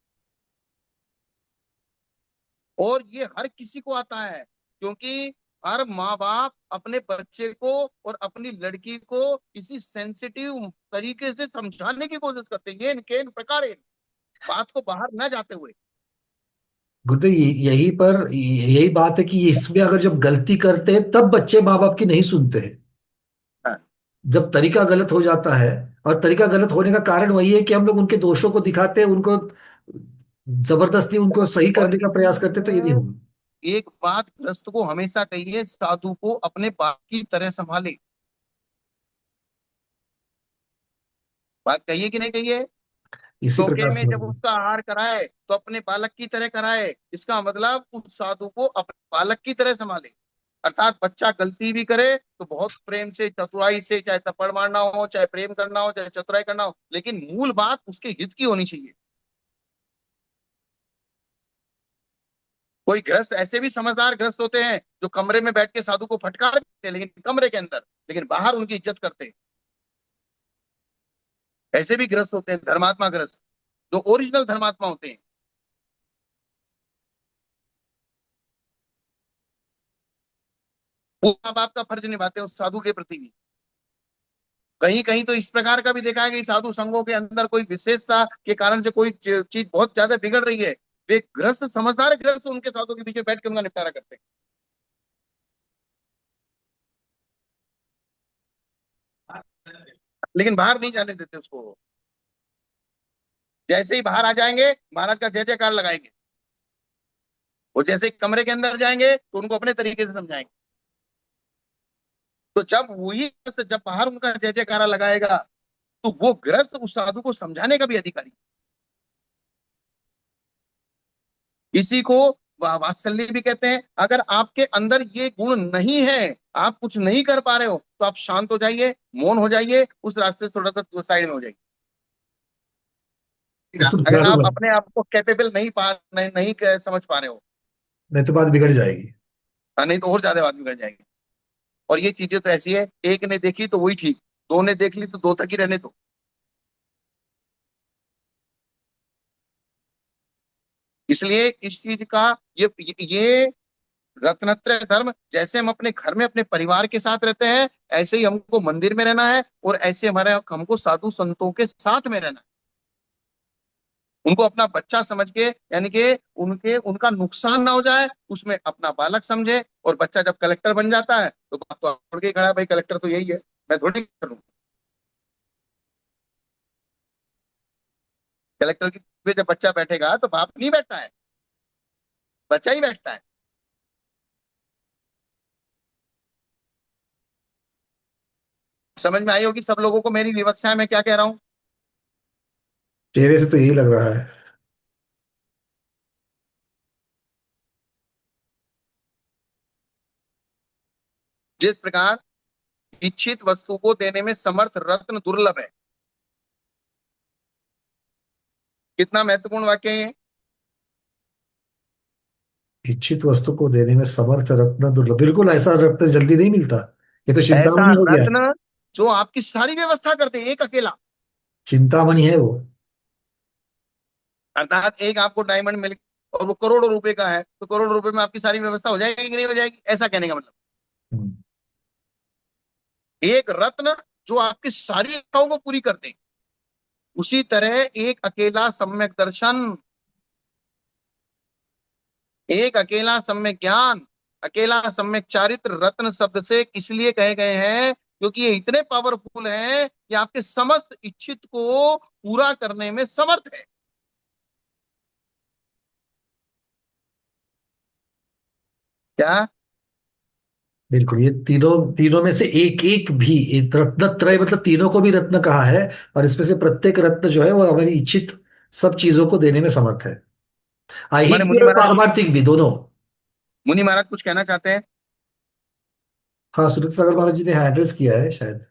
और ये हर किसी को आता है, क्योंकि हर माँ बाप अपने बच्चे को और अपनी लड़की को किसी सेंसिटिव तरीके से समझाने की कोशिश करते हैं, ये इनके इन प्रकार बात को बाहर न जाते हुए। गुरुदेव यही पर यही बात है कि इसमें अगर जब गलती करते हैं तब बच्चे माँ बाप की नहीं सुनते हैं। हाँ, जब तरीका गलत हो जाता है, और तरीका गलत होने का कारण वही है कि हम लोग उनके दोषों को दिखाते हैं, उनको जबरदस्ती उनको सही और करने का प्रयास करते हैं, तो ये नहीं इसमें होगा। एक बात ग्रस्त को हमेशा कहिए, साधु को अपने बाप की तरह संभाले। बात कहिए कि नहीं कहिए? इसी टोके प्रकार में जब समझ। उसका आहार कराए तो अपने बालक की तरह कराए, इसका मतलब उस साधु को अपने बालक की तरह संभाले। अर्थात बच्चा गलती भी करे तो बहुत प्रेम से, चतुराई से, चाहे थप्पड़ मारना हो, चाहे प्रेम करना हो, चाहे चतुराई करना हो, लेकिन मूल बात उसके हित की होनी चाहिए। कोई गृहस्थ, ऐसे भी समझदार गृहस्थ होते हैं जो कमरे में बैठ के साधु को फटकार देते हैं, लेकिन कमरे के अंदर, लेकिन बाहर उनकी इज्जत करते हैं। ऐसे भी गृहस्थ होते हैं, धर्मात्मा गृहस्थ, जो ओरिजिनल धर्मात्मा होते हैं। वो माँ बाप का फर्ज निभाते हैं उस साधु के प्रति भी। कहीं कहीं तो इस प्रकार का भी देखा है कि साधु संघों के अंदर कोई विशेषता के कारण से कोई चीज बहुत ज्यादा बिगड़ रही है, वे गृहस्थ, समझदार गृहस्थ उनके साधु के पीछे बैठ के उनका निपटारा करते हैं, लेकिन बाहर नहीं जाने देते उसको। जैसे ही बाहर आ जाएंगे, महाराज का जय जयकार लगाएंगे। वो जैसे ही कमरे के अंदर जाएंगे तो उनको अपने तरीके से समझाएंगे। तो जब वही गृहस्थ जब बाहर उनका जय जयकारा लगाएगा, तो वो गृहस्थ उस साधु को समझाने का भी अधिकारी है। इसी को वात्सल्य भी कहते हैं। अगर आपके अंदर ये गुण नहीं है, आप कुछ नहीं कर पा रहे हो, तो आप शांत हो जाइए, मौन हो जाइए, उस रास्ते से थोड़ा सा साइड में हो जाइए। उसको अगर दुलारू आप बन। अपने आप को कैपेबल नहीं समझ पा रहे हो, नहीं तो बात बिगड़ जाएगी। नहीं तो और ज्यादा बात बिगड़ जाएगी। और ये चीजें तो ऐसी है, एक ने देखी तो वही ठीक, दो ने देख ली तो दो तक ही रहने दो। इसलिए इस चीज का, ये रत्नत्रय धर्म, जैसे हम अपने घर में अपने परिवार के साथ रहते हैं, ऐसे ही हमको मंदिर में रहना है, और ऐसे हमारे हमको साधु संतों के साथ में रहना है। उनको अपना बच्चा समझ के, यानी कि उनके उनका नुकसान ना हो जाए उसमें अपना बालक समझे। और बच्चा जब कलेक्टर बन जाता है तो बाप तो छोड़ के ही खड़ा है, भाई कलेक्टर तो यही है, मैं थोड़ी करूँ। कलेक्टर की पे जब बच्चा बैठेगा तो बाप नहीं बैठता है, बच्चा ही बैठता है। समझ में आई होगी सब लोगों को मेरी विवक्षा है, मैं क्या कह रहा हूँ? चेहरे से तो यही लग रहा है। जिस प्रकार इच्छित वस्तु को देने में समर्थ रत्न दुर्लभ है। कितना महत्वपूर्ण वाक्य है ये। इच्छित वस्तु को देने में समर्थ रत्न दुर्लभ, बिल्कुल ऐसा रत्न जल्दी नहीं मिलता। ये तो ऐसा चिंतामणि हो गया है। रत्न जो आपकी सारी व्यवस्था करते हैं, एक अकेला। चिंतामणि है वो। अर्थात एक आपको डायमंड मिल और वो करोड़ों रुपए का है, तो करोड़ों रुपए में आपकी सारी व्यवस्था हो जाएगी कि नहीं हो जाएगी, ऐसा कहने का मतलब। हम्म। एक रत्न जो आपकी सारी इच्छाओं को पूरी करते हैं। उसी तरह एक अकेला सम्यक दर्शन, एक अकेला सम्यक ज्ञान, अकेला सम्यक चारित्र रत्न शब्द से इसलिए कहे गए हैं क्योंकि ये इतने पावरफुल हैं कि आपके समस्त इच्छित को पूरा करने में समर्थ है। क्या? बिल्कुल, ये तीनों तीनों में से एक एक भी, एक रत्न त्रय मतलब तीनों को भी रत्न कहा है, और इसमें से प्रत्येक रत्न जो है वो हमारी इच्छित सब चीजों को देने में समर्थ है, हमारे ऐहिक भी और पारमार्थिक भी दोनों। मुनि महाराज कुछ कहना चाहते हैं? हाँ, सुनीत सागर महाराज जी ने एड्रेस किया है शायद।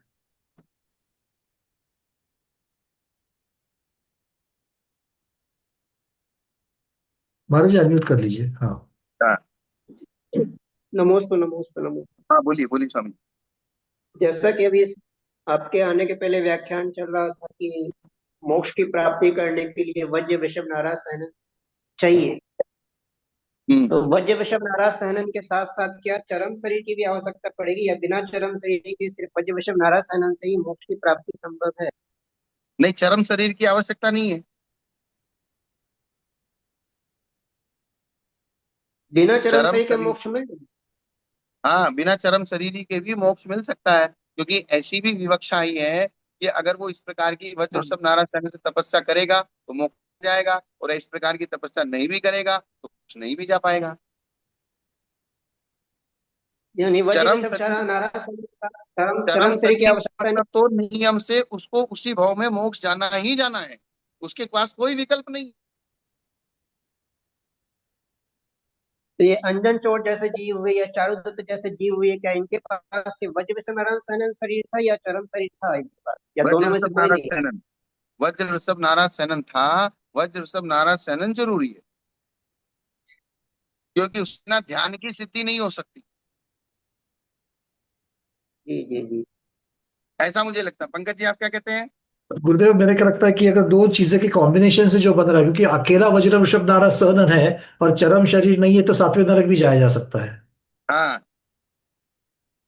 महाराज जी अनम्यूट कर लीजिए। हाँ। हाँ। नमोस्तु नमोस्तु नमोस्तु। हाँ, बोलिए बोलिए स्वामी। जैसा कि अभी आपके आने के पहले व्याख्यान चल रहा था कि मोक्ष की प्राप्ति करने के लिए वज्र वृषभ नाराज सहनन चाहिए, हम्म। तो वज्र वृषभ नाराज सहनन के साथ साथ क्या चरम शरीर की भी आवश्यकता पड़ेगी, या बिना चरम शरीर के सिर्फ वज्र वृषभ नाराज सहनन से ही मोक्ष की प्राप्ति संभव है? नहीं, चरम शरीर की आवश्यकता नहीं है। बिना चरम चरम शरीर के शरीर, मोक्ष मिल जाए? हाँ, बिना चरम शरीर के भी मोक्ष मिल सकता है, क्योंकि ऐसी भी विवक्षा ही है कि अगर वो इस प्रकार की वज्र हाँ, सब नाराज सहने से तपस्या करेगा तो मोक्ष मिल जाएगा, और इस प्रकार की तपस्या नहीं भी करेगा तो कुछ नहीं भी जा पाएगा। यानी वज्र चरम वृषभ शरीर, नाराज सहनन का चरम चरम चरम शरीर की शरीर आवश्यकता नहीं। मतलब तो नियम से उसको उसी भाव में मोक्ष जाना ही जाना है, उसके पास कोई विकल्प नहीं। तो ये अंजन चोट जैसे जीव हुए या चारुदत्त जैसे जीव हुए, क्या इनके पास ये वज्र वैसे नारायण सहनन शरीर था या चरम शरीर था इनके पास, या वज्र दोनों में से सब कोई नाराज नहीं? सेनन, वज्र सब नाराज सेनन था, वज्र सब नाराज सेनन जरूरी है, क्योंकि उसके बिना ध्यान की सिद्धि नहीं हो सकती। जी जी जी। ऐसा मुझे लगता है। पंकज जी, आप क्या कहते हैं? गुरुदेव, मेरे को लगता है कि अगर दो चीजें की कॉम्बिनेशन से जो बन रहा है, क्योंकि अकेला वज्र वृषभ नाराज सहनन है और चरम शरीर नहीं है, तो सातवें नरक भी जाया जा सकता है। हाँ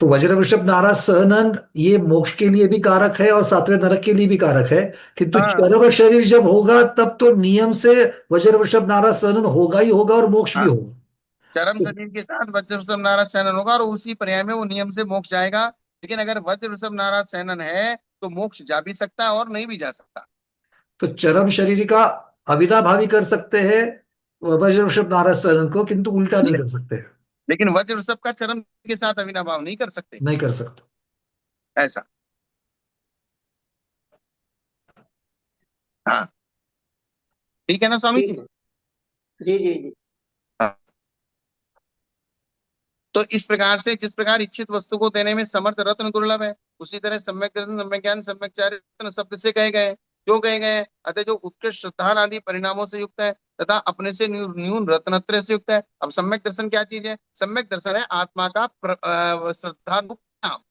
तो वज्र वृषभ नाराज सहनन ये मोक्ष के लिए भी कारक है और सातवें नरक के लिए भी कारक है, किंतु हाँ चरम शरीर जब होगा तब तो नियम से वज्र वृषभ नाराज सहनन होगा ही होगा और मोक्ष भी हाँ, होगा। चरम शरीर के साथ वज्र सब नाराज सेनन होगा, और उसी पर्याय में वो नियम से मोक्ष जाएगा। लेकिन अगर वज्र सब नाराज सेनन है तो मोक्ष जा भी सकता है और नहीं भी जा सकता। तो चरम शरीर का अविनाभावी कर सकते हैं वज्र वृषभ नाराज सहनन को, किंतु उल्टा नहीं ले, कर सकते, लेकिन वज्र सब का चरम के साथ अविनाभाव नहीं कर सकते। नहीं कर सकते। ऐसा। हाँ, ठीक है ना स्वामी ठीक जी? है। जी जी जी। हाँ। तो इस प्रकार से जिस प्रकार इच्छित वस्तु को देने में समर्थ रत्न दुर्लभ है, उसी तरह सम्यक दर्शन, सम्यक ज्ञान, सम्यक चार्य रत्न शब्द से कहे गए। क्यों कहे गए हैं? अतः जो उत्कृष्ट श्रद्धा आदि परिणामों से युक्त है तथा अपने से न्यून रत्नत्रय से युक्त है। अब सम्यक दर्शन क्या चीज है? सम्यक दर्शन है आत्मा का श्रद्धा रूप परिणाम,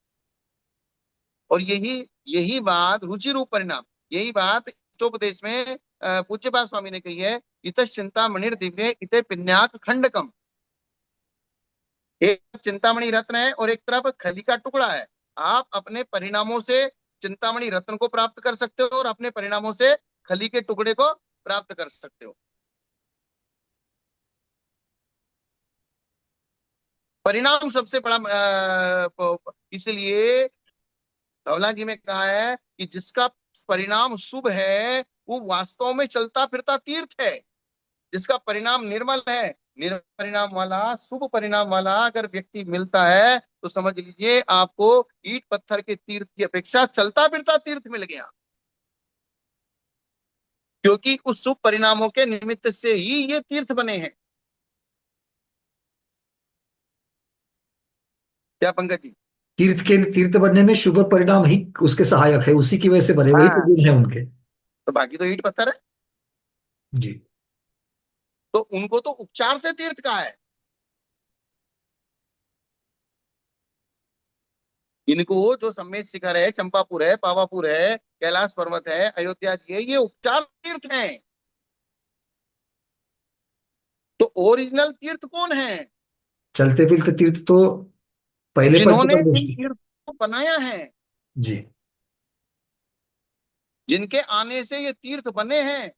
और यही यही बात रुचि रूप परिणाम, यही बात इष्टोपदेश में पूज्यपाद स्वामी ने कही है। इत चिंतामणि दिव्य इत पिन्याक खंडकम। एक चिंतामणि रत्न है और एक तरफ खली का टुकड़ा है। आप अपने परिणामों से चिंतामणि रत्न को प्राप्त कर सकते हो और अपने परिणामों से खली के टुकड़े को प्राप्त कर सकते हो। परिणाम सबसे बड़ा इसलिए धवला जी में कहा है कि जिसका परिणाम शुभ है वो वास्तव में चलता फिरता तीर्थ है। जिसका परिणाम निर्मल है, निर्मल परिणाम वाला, शुभ परिणाम वाला अगर व्यक्ति मिलता है तो समझ लीजिए आपको ईंट पत्थर के तीर्थ की अपेक्षा चलता फिरता तीर्थ मिल गया, क्योंकि उस शुभ परिणामों के निमित्त से ही ये तीर्थ बने हैं। क्या पंकज जी? तीर्थ बनने में शुभ परिणाम ही उसके सहायक है, उसी की वजह से बने, वही तो हाँ, गुण है उनके। तो बाकी तो ईंट पत्थर है। जी। तो उनको तो उपचार से तीर्थ का है, इनको जो सम्मेद शिखर है, चंपापुर है, पावापुर है, कैलाश पर्वत है, अयोध्या जी है, ये उपचार तीर्थ हैं। तो ओरिजिनल तीर्थ कौन है? चलते फिरते तीर्थ तो पहले जिन्होंने पंचतत्व इन गोष्ठी। तीर्थों को बनाया है। जी। जिनके आने से ये तीर्थ बने हैं।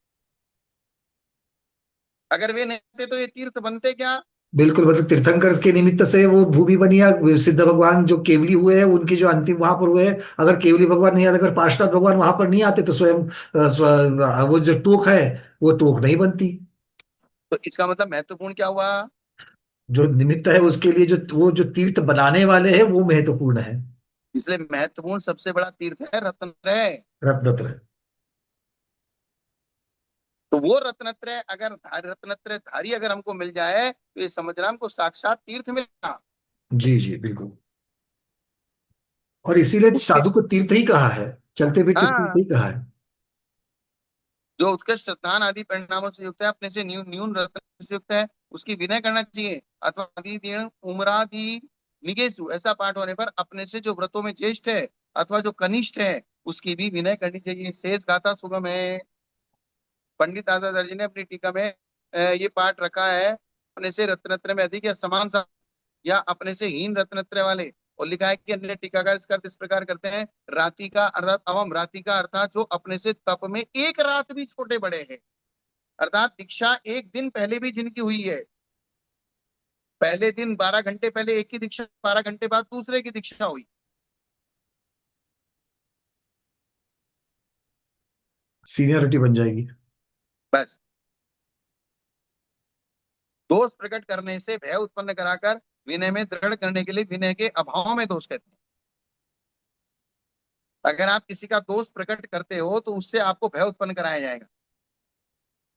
अगर वे नहीं थे तो ये तीर्थ बनते क्या? बिल्कुल, मतलब तीर्थंकर के निमित्त से वो भूमि बनी है। सिद्ध भगवान जो केवली हुए हैं उनकी जो अंतिम वहां पर हुए हैं, अगर केवली भगवान नहीं आते, अगर पार्षद भगवान वहां पर नहीं आते तो स्वयं वो जो टोक है वो टोक नहीं बनती। तो इसका मतलब महत्वपूर्ण क्या हुआ? जो निमित्त है उसके लिए जो वो जो तीर्थ बनाने वाले हैं वो महत्वपूर्ण है। इसलिए महत्वपूर्ण सबसे बड़ा तीर्थ है रत्नत्रय। रत्नत्र। तो वो रत्नत्रय अगर रत्नत्रय धारी अगर हमको मिल जाए तो ये समझना हमको साक्षात तीर्थ मिलेगा। जी जी बिल्कुल। और इसीलिए उसके साधु को तीर्थ ही कहा है, चलते फिरते तीर्थ हाँ, ही कहा है। जो उत्कृष्ट श्रद्धान आदि परिणामों से युक्त है, अपने से न्यून न्यून रत्न से युक्त है, उसकी विनय करना चाहिए। अथवा आदि दीन उमरादि निगेशु, ऐसा पाठ होने पर अपने से जो व्रतों में ज्येष्ठ है अथवा जो कनिष्ठ है उसकी भी विनय करनी चाहिए। शेष गाथा सुगम है। पंडित दादा जी ने अपनी टीका में ये पाठ रखा है, अपने से रत्नत्रय में अधिक या समान सा, या अपने से हीन रत्नत्रय वाले। और लिखा है कि अन्य टीकाकार इसका अर्थ इस प्रकार करते हैं, राति का अर्थात अवम, राति का अर्थात जो अपने से तप में एक रात भी छोटे बड़े हैं, अर्थात दीक्षा एक दिन पहले भी जिनकी हुई है, पहले दिन 12 घंटे पहले एक की दीक्षा, 12 घंटे बाद दूसरे की दीक्षा हुई, सीनियरिटी बन जाएगी। बस। दोष प्रकट करने से भय उत्पन्न कराकर विनय में दृढ़ करने के लिए विनय के अभाव में दोष कहते हैं। अगर आप किसी का दोष प्रकट करते हो तो उससे आपको भय उत्पन्न कराया जाएगा,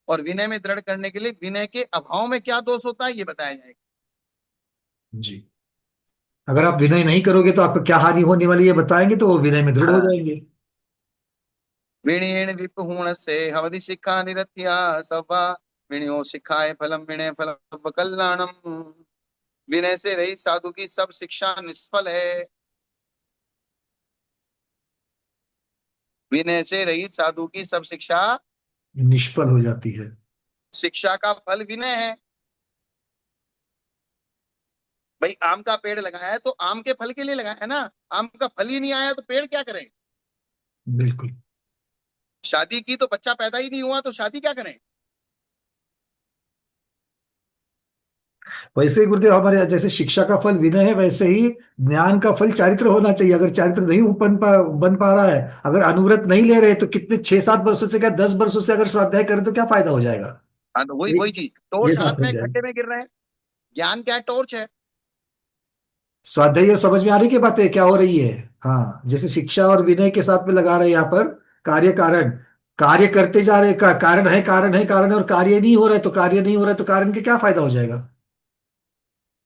और विनय में दृढ़ करने के लिए विनय के अभाव में क्या दोष होता है ये बताया जाएगा। जी। अगर आप विनय नहीं करोगे तो आपको क्या हानि होने वाली है बताएंगे, तो वो विनय में दृढ़ हो हाँ, जाएंगे। विनयेन विपुहूण से हवदि शिक्षा निरत्या सवा, विनयो शिक्षाए फलम विनय फलम कल्याणम। विनय से रही साधु की सब शिक्षा निष्फल है। विनय से रही साधु की सब शिक्षा, निष्फल हो जाती है। शिक्षा का फल विनय है। भाई आम का पेड़ लगाया है तो आम के फल के लिए लगाया है ना, आम का फल ही नहीं आया तो पेड़ क्या करें? बिल्कुल। शादी की तो बच्चा पैदा ही नहीं हुआ तो शादी क्या करें? वैसे ही गुरुदेव, हमारे यहाँ जैसे शिक्षा का फल विनय है, वैसे ही ज्ञान का फल चारित्र होना चाहिए। अगर चारित्र नहीं बन पा रहा है, अगर अनुव्रत नहीं ले रहे, तो कितने 6-7 वर्षों से क्या 10 वर्षों से अगर स्वाध्याय करें तो क्या फायदा हो जाएगा। हाँ, तो वही ये वही चीज, ये टॉर्च बात हाथ हो में जाएगी। खड्डे में गिर रहे हैं। ज्ञान क्या है? टॉर्च है। स्वाध्याय ये समझ में आ रही की बातें क्या हो रही है। हाँ, जैसे शिक्षा और विनय के साथ में लगा रहे हैं यहाँ पर। कार्य कारण, कार्य करते जा रहे कारण है, कारण है, कारण है, और कार्य नहीं हो रहा है, तो कार्य नहीं हो रहा है तो कारण के क्या फायदा हो जाएगा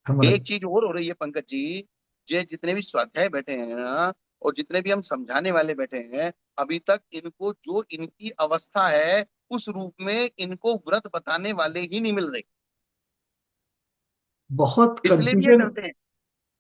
हमारा। एक चीज और हो रही है पंकज जी, ये जितने भी स्वाध्याय बैठे हैं ना, और जितने भी हम समझाने वाले बैठे हैं, अभी तक इनको जो इनकी अवस्था है उस रूप में इनको व्रत बताने वाले ही नहीं मिल रहे, बहुत इसलिए भी ये कंफ्यूजन। डरते हैं।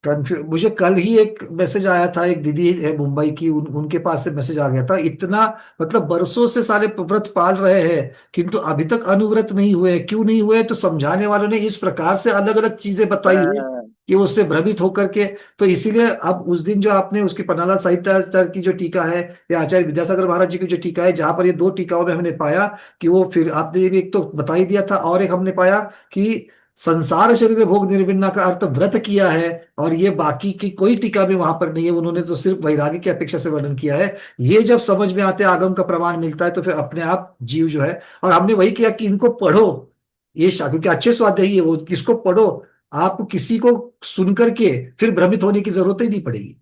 मुझे कल ही एक मैसेज आया था, एक दीदी है मुंबई की, उनके पास से मैसेज आ गया था। इतना मतलब बरसों से सारे व्रत पाल रहे हैं किंतु अभी तक अनुव्रत नहीं हुए। क्यों नहीं हुए? तो समझाने वालों ने इस प्रकार से अलग अलग चीजें बताई है हाँ, कि वो उससे भ्रमित होकर के। तो इसीलिए अब उस दिन जो आपने उसकी पन्नालाल साहित्याचार्य की जो टीका है, या आचार्य विद्यासागर महाराज जी की जो टीका है, जहां पर ये दो टीकाओं में हमने पाया कि वो, फिर आपने ये भी एक तो बता ही दिया था, और एक हमने पाया कि संसार शरीर भोग निर्विन्ना का अर्थ व्रत किया है। और ये बाकी की कोई टीका भी वहां पर नहीं है, उन्होंने तो सिर्फ वैराग्य की अपेक्षा से वर्णन किया है। ये जब समझ में आते हैं, आगम का प्रमाण मिलता है, तो फिर अपने आप जीव जो है। और हमने वही किया कि इनको पढ़ो, ये क्योंकि अच्छे स्वाध्यायी है वो, किसको पढ़ो। आपको किसी को सुन करके फिर भ्रमित होने की जरूरत ही नहीं पड़ेगी।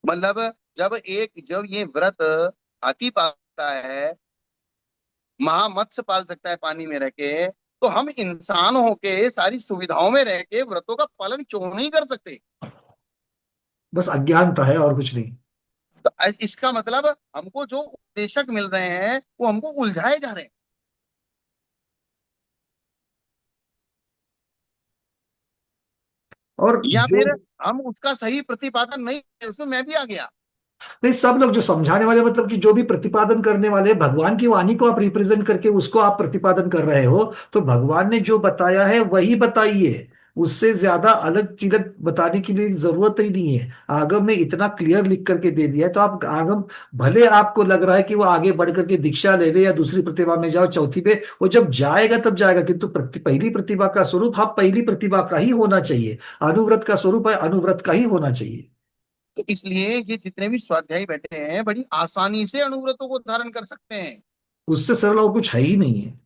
मतलब जब ये व्रत हाथी पालता है, महामत्स्य पाल सकता है पानी में रह के, तो हम इंसान होके सारी सुविधाओं में रह के व्रतों का पालन क्यों नहीं कर सकते? बस अज्ञानता है और कुछ नहीं। तो इसका मतलब हमको जो उपदेशक मिल रहे हैं वो हमको उलझाए जा रहे हैं, और या जो, फिर हम उसका सही प्रतिपादन नहीं, उसमें मैं भी आ गया। नहीं, सब लोग जो समझाने वाले, मतलब कि जो भी प्रतिपादन करने वाले, भगवान की वाणी को आप रिप्रेजेंट करके उसको आप प्रतिपादन कर रहे हो, तो भगवान ने जो बताया है वही बताइए। उससे ज्यादा अलग चीजें बताने की लिए जरूरत ही नहीं है। आगम में इतना क्लियर लिख करके दे दिया है, तो आप आगम, भले आपको लग रहा है कि वो आगे बढ़ करके दीक्षा ले ले या दूसरी प्रतिभा में जाओ, चौथी पे, वो जब जाएगा तब जाएगा, किंतु पहली प्रतिभा का स्वरूप, हाँ, पहली प्रतिभा का ही होना चाहिए। अनुव्रत का स्वरूप है, अनुव्रत का ही होना चाहिए। तो इसलिए ये जितने भी स्वाध्यायी बैठे हैं बड़ी आसानी से अणुव्रतों को धारण कर सकते हैं। उससे सरल और कुछ है ही नहीं है।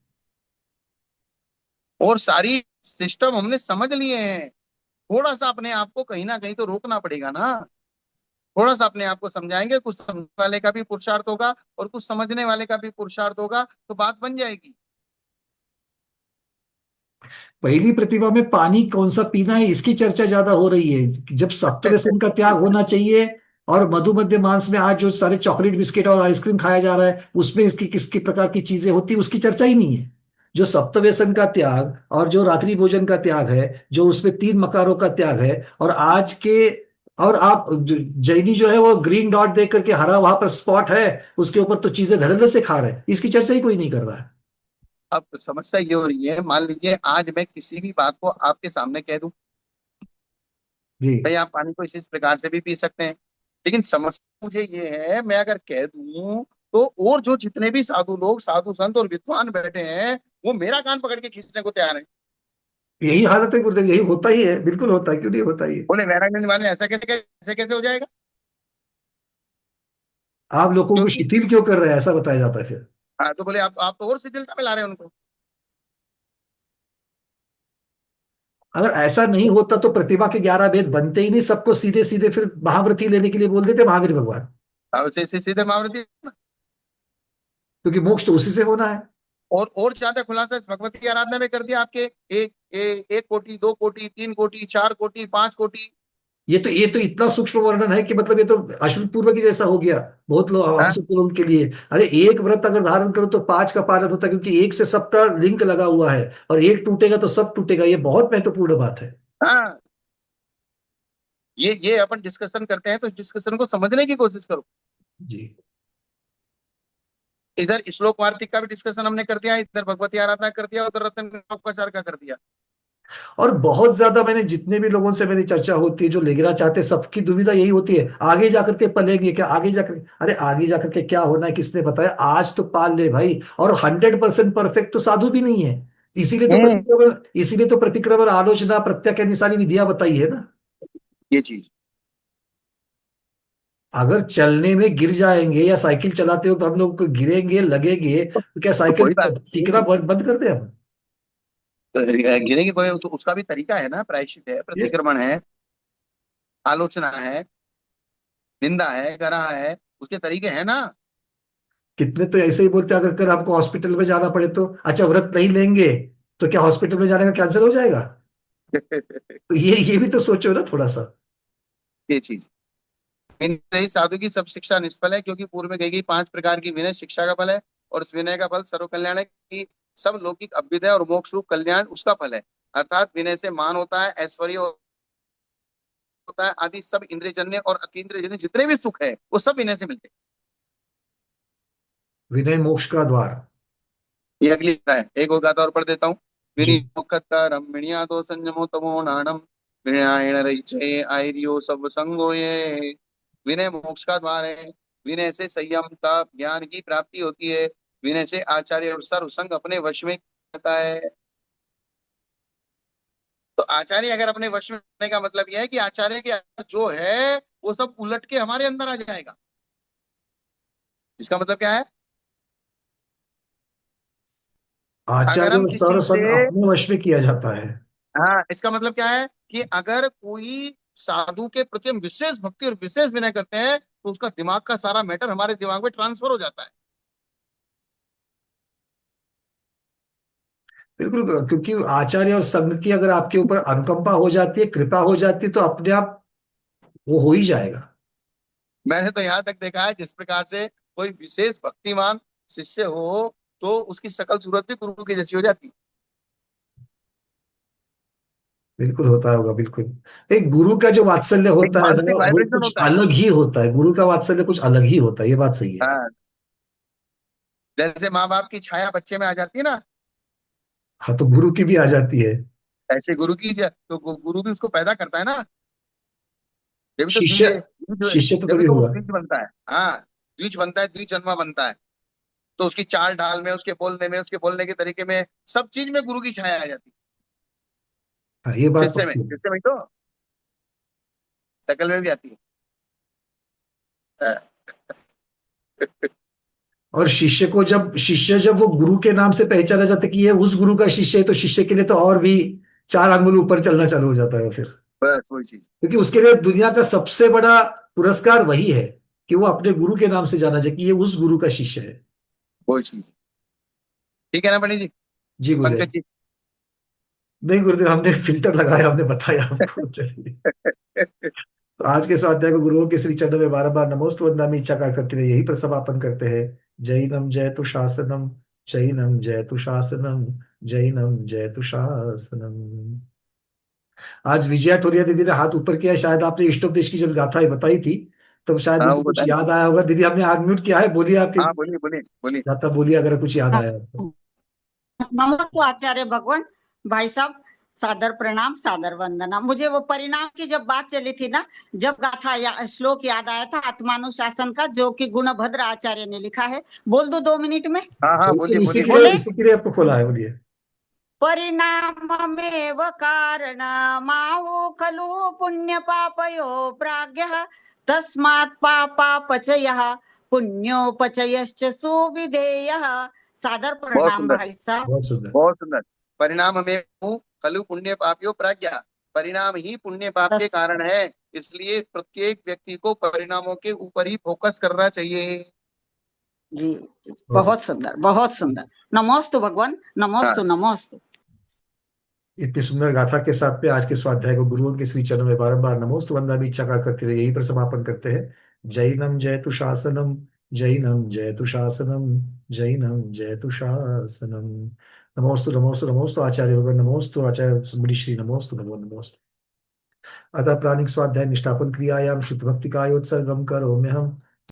और सारी सिस्टम हमने समझ लिए हैं। थोड़ा सा अपने आप को कहीं ना कहीं तो रोकना पड़ेगा ना। थोड़ा सा अपने आप को समझाएंगे, कुछ समझने वाले का भी पुरुषार्थ होगा और कुछ समझने वाले का भी पुरुषार्थ होगा, तो बात बन जाएगी। पहली प्रतिभा में पानी कौन सा पीना है, इसकी चर्चा ज्यादा हो रही है, जब सप्तव्यसन का त्याग होना चाहिए। और मधु मध्य मांस में आज जो सारे चॉकलेट बिस्किट और आइसक्रीम खाया जा रहा है, उसमें इसकी किस प्रकार की चीजें होती है, उसकी चर्चा ही नहीं है। जो सप्तव्यसन का त्याग और जो रात्रि भोजन का त्याग है, जो उसमें तीन मकारों का त्याग है, और आज के, और आप जैनी जो है वो ग्रीन डॉट देख करके हरा वहां पर स्पॉट है, उसके ऊपर तो चीजें धड़ल्ले से खा रहे हैं, इसकी चर्चा ही कोई नहीं कर रहा है। अब समस्या ये हो रही है, मान लीजिए आज मैं किसी भी बात को आपके सामने कह दूं, जी। भाई आप पानी को इस प्रकार से भी पी सकते हैं, लेकिन समस्या मुझे ये है, मैं अगर कह दूं तो और जो जितने भी साधु लोग, साधु संत और विद्वान बैठे हैं, वो मेरा कान पकड़ के खींचने को तैयार है। यही हालत है गुरुदेव, यही होता ही है, बिल्कुल होता है, क्यों नहीं होता ही है। बोले वैराग्य वाले ऐसा कैसे हो जाएगा? आप लोगों को क्योंकि शिथिल क्यों कर रहे हैं, ऐसा बताया जाता है फिर। हाँ, तो बोले आप तो और शिथिलता में ला रहे हैं उनको। अगर ऐसा नहीं होता तो प्रतिभा के 11 भेद बनते ही नहीं, सबको सीधे सीधे फिर महाव्रती लेने के लिए बोल देते महावीर भगवान। अब सीधे महावृत्ति। क्योंकि मोक्ष तो उसी से होना है। और ज्यादा खुलासा इस भगवती की आराधना में कर दिया आपके। एक कोटि, 2 कोटि, 3 कोटि, 4 कोटि, 5 कोटि। ये तो इतना सूक्ष्म वर्णन है कि मतलब ये तो अश्रुत पूर्व की जैसा हो गया। बहुत लोग, हम हाँ सब लोग उनके लिए, अरे एक व्रत अगर धारण करो तो 5 का पालन होता है, क्योंकि एक से सबका लिंक लगा हुआ है, और एक टूटेगा तो सब टूटेगा, ये बहुत महत्वपूर्ण बात है। हाँ, ये अपन डिस्कशन करते हैं तो इस डिस्कशन को समझने की कोशिश करो। जी। इधर श्लोक वार्तिक का भी डिस्कशन हमने कर दिया, इधर भगवती आराधना कर दिया, उधर रत्न उपचार का कर दिया। और बहुत ज्यादा, मैंने जितने भी लोगों से मेरी चर्चा होती है जो लेना चाहते हैं, सबकी दुविधा यही होती है, आगे जाकर के पलेंगे क्या, आगे जाकर, अरे आगे जाकर के क्या होना है किसने बताया, आज तो पाल ले भाई। और 100% परफेक्ट तो साधु भी नहीं है। हम्म। इसीलिए तो प्रतिक्रमण, आलोचना, प्रत्याख्यान, ये सारी विधियां बताई है ना। ये चीज अगर चलने में गिर जाएंगे या साइकिल चलाते हो तो हम लोग को गिरेंगे, लगेंगे, तो क्या तो साइकिल कोई बात सीखना नहीं। बंद कर दे हम। तो गिरे की कोई, तो उसका भी तरीका है ना, प्रायश्चित है, ये प्रतिक्रमण है, आलोचना है, निंदा है, गरा है, उसके तरीके हैं ना। कितने तो ऐसे ही बोलते हैं, अगर कल आपको हॉस्पिटल में जाना पड़े तो अच्छा, व्रत नहीं लेंगे तो क्या हॉस्पिटल में जाने का कैंसिल हो जाएगा। तो ये भी तो सोचो ना थोड़ा सा। ये चीज, इन नहीं, साधु की सब शिक्षा निष्फल है, क्योंकि पूर्व में कही गई 5 प्रकार की विनय शिक्षा का फल है, और उस विनय का फल सर्व कल्याण है, कि सब लौकिक अभ्युदय और मोक्ष रूप कल्याण उसका फल है। अर्थात विनय से मान होता है, ऐश्वर्य होता है, आदि सब इंद्रियजन्य और अतीन्द्रियजन्य जितने भी सुख है वो सब विनय से मिलते हैं। विनय मोक्ष का द्वार। ये अगली है, एक और गाथा और पढ़ देता हूँ। जी। विनिमुखता रमणीया तो संयमो तमो नाणम, विनयेण रहिष्ये आयर्यो सब संगो ये। विनय मोक्ष का द्वार है। विनय से संयम तप ज्ञान की प्राप्ति होती है। विनय से आचार्य और सर्व संग अपने वश में रहता है। तो आचार्य अगर अपने वश में रहने का मतलब यह है कि आचार्य के अंदर जो है वो सब उलट के हमारे अंदर आ जाएगा। इसका मतलब क्या है? अगर आचार्य हम और किसी सर्व से, संग अपने वश में किया जाता है। हाँ, इसका मतलब क्या है कि अगर कोई साधु के प्रति हम विशेष भक्ति और विशेष विनय करते हैं तो उसका दिमाग का सारा मैटर हमारे दिमाग में ट्रांसफर हो जाता है। बिल्कुल, क्योंकि आचार्य और संघ की अगर आपके ऊपर अनुकंपा हो जाती है, कृपा हो जाती है, तो अपने आप वो हो ही जाएगा। मैंने तो यहाँ तक देखा है, जिस प्रकार से कोई विशेष भक्तिमान शिष्य हो तो उसकी शकल सूरत भी गुरु की जैसी हो जाती है। बिल्कुल होता होगा, बिल्कुल। एक गुरु का जो वात्सल्य एक होता है मानसिक ना, वो वाइब्रेशन कुछ होता है। अलग ही होता है, गुरु का वात्सल्य कुछ अलग ही होता है, ये बात सही है। हाँ, जैसे माँ बाप की छाया बच्चे में आ जाती है ना, हाँ, तो गुरु की भी आ जाती है। ऐसे गुरु की तो गुरु भी उसको पैदा करता है ना। जब तो शिष्य, शिष्य तो जब तभी तो वो हुआ। द्विज बनता है। हाँ, द्विज बनता है, द्विजन्मा बनता है। तो उसकी चाल ढाल में, उसके बोलने में, उसके बोलने के तरीके में, सब चीज में गुरु की छाया आ जाती हाँ, ये है। बात पक्की है। शिष्य में तो शकल में भी आती है। और शिष्य जब वो गुरु के नाम से पहचाना जाता है कि ये उस गुरु का शिष्य है, तो शिष्य के लिए तो और भी 4 अंगुल ऊपर चलना चालू हो जाता है फिर। बस वही चीज। क्योंकि उसके लिए दुनिया का सबसे बड़ा पुरस्कार वही है कि वो अपने गुरु के नाम से जाना जाए कि ये उस गुरु का शिष्य है। वही चीज। ठीक है ना पंडित जी, जी पंकज गुरुदेव। जी। नहीं गुरुदेव, हमने फिल्टर लगाया, हमने बताया आपको, चलिए। तो आज के स्वाध्याय को गुरुओं के श्री चरणों में बारंबार नमोस्तु वंदनामि इच्छा का करते हुए यही पर समापन करते हैं। जैनम जयतु शासनम, जैनम जयतु शासनम, जैनम जयतु शासनम। आज विजया टोरिया दीदी ने हाथ ऊपर किया है, शायद आपने इष्टोपदेश की जब गाथा बताई थी तब शायद हाँ उनको वो कुछ बता ना। याद आया होगा। दीदी हमने अनम्यूट किया है, बोलिए आपकी हाँ बोलिए बोलिए बोलिए। गाथा, बोलिए अगर कुछ याद आया आपको। नमस्ते आचार्य भगवान, भाई साहब, सादर प्रणाम, सादर वंदना। मुझे वो परिणाम की जब बात चली थी ना, जब गाथा श्लोक याद आया था आत्मानुशासन का, जो कि गुणभद्र आचार्य ने लिखा है। बोल दो 2 मिनट में। हाँ हाँ बोलिए बिल्कुल, बोलिए बोले, इसी के लिए आपको खोला है, बोलिए। परिणाममेव कारणमावो खलु पुण्य पापयो प्राज्ञः, तस्मात् पापापचयः पुण्योपचयश्च सुविधेयः। सादर बहुत प्रणाम सुंदर, भाई साहब। बहुत सुंदर। बहुत सुंदर। परिणाम हमें खलु पुण्य पापियो प्रज्ञा। परिणाम ही पुण्य पाप के बस, कारण है। इसलिए प्रत्येक व्यक्ति को परिणामों के ऊपर ही फोकस करना चाहिए। जी जी, बहुत बहुत सुंदर, बहुत सुंदर। नमोस्तु भगवान, हाँ। नमोस्तु, नमोस्तु। इतनी सुंदर गाथा के साथ में आज के स्वाध्याय को गुरुओं के श्री चरणों में बारंबार नमोस्तु वंदना इच्छा का करते हुए यही पर समापन करते हैं। जैनम जयतु शासनम, जैनम जयतु शासनम, जैनम जयतु शासनम। नमोस्तु नमोस्तु नमोस्तु आचार्य भगवान, नमोस्तु आचार्य मुनि श्री, नमोस्तु भगवान, नमोस्तु। अतः प्राणिक स्वाध्याय निष्ठापन क्रियायाम शुद्ध भक्ति कायोत्सर्गम करोम्यहम्।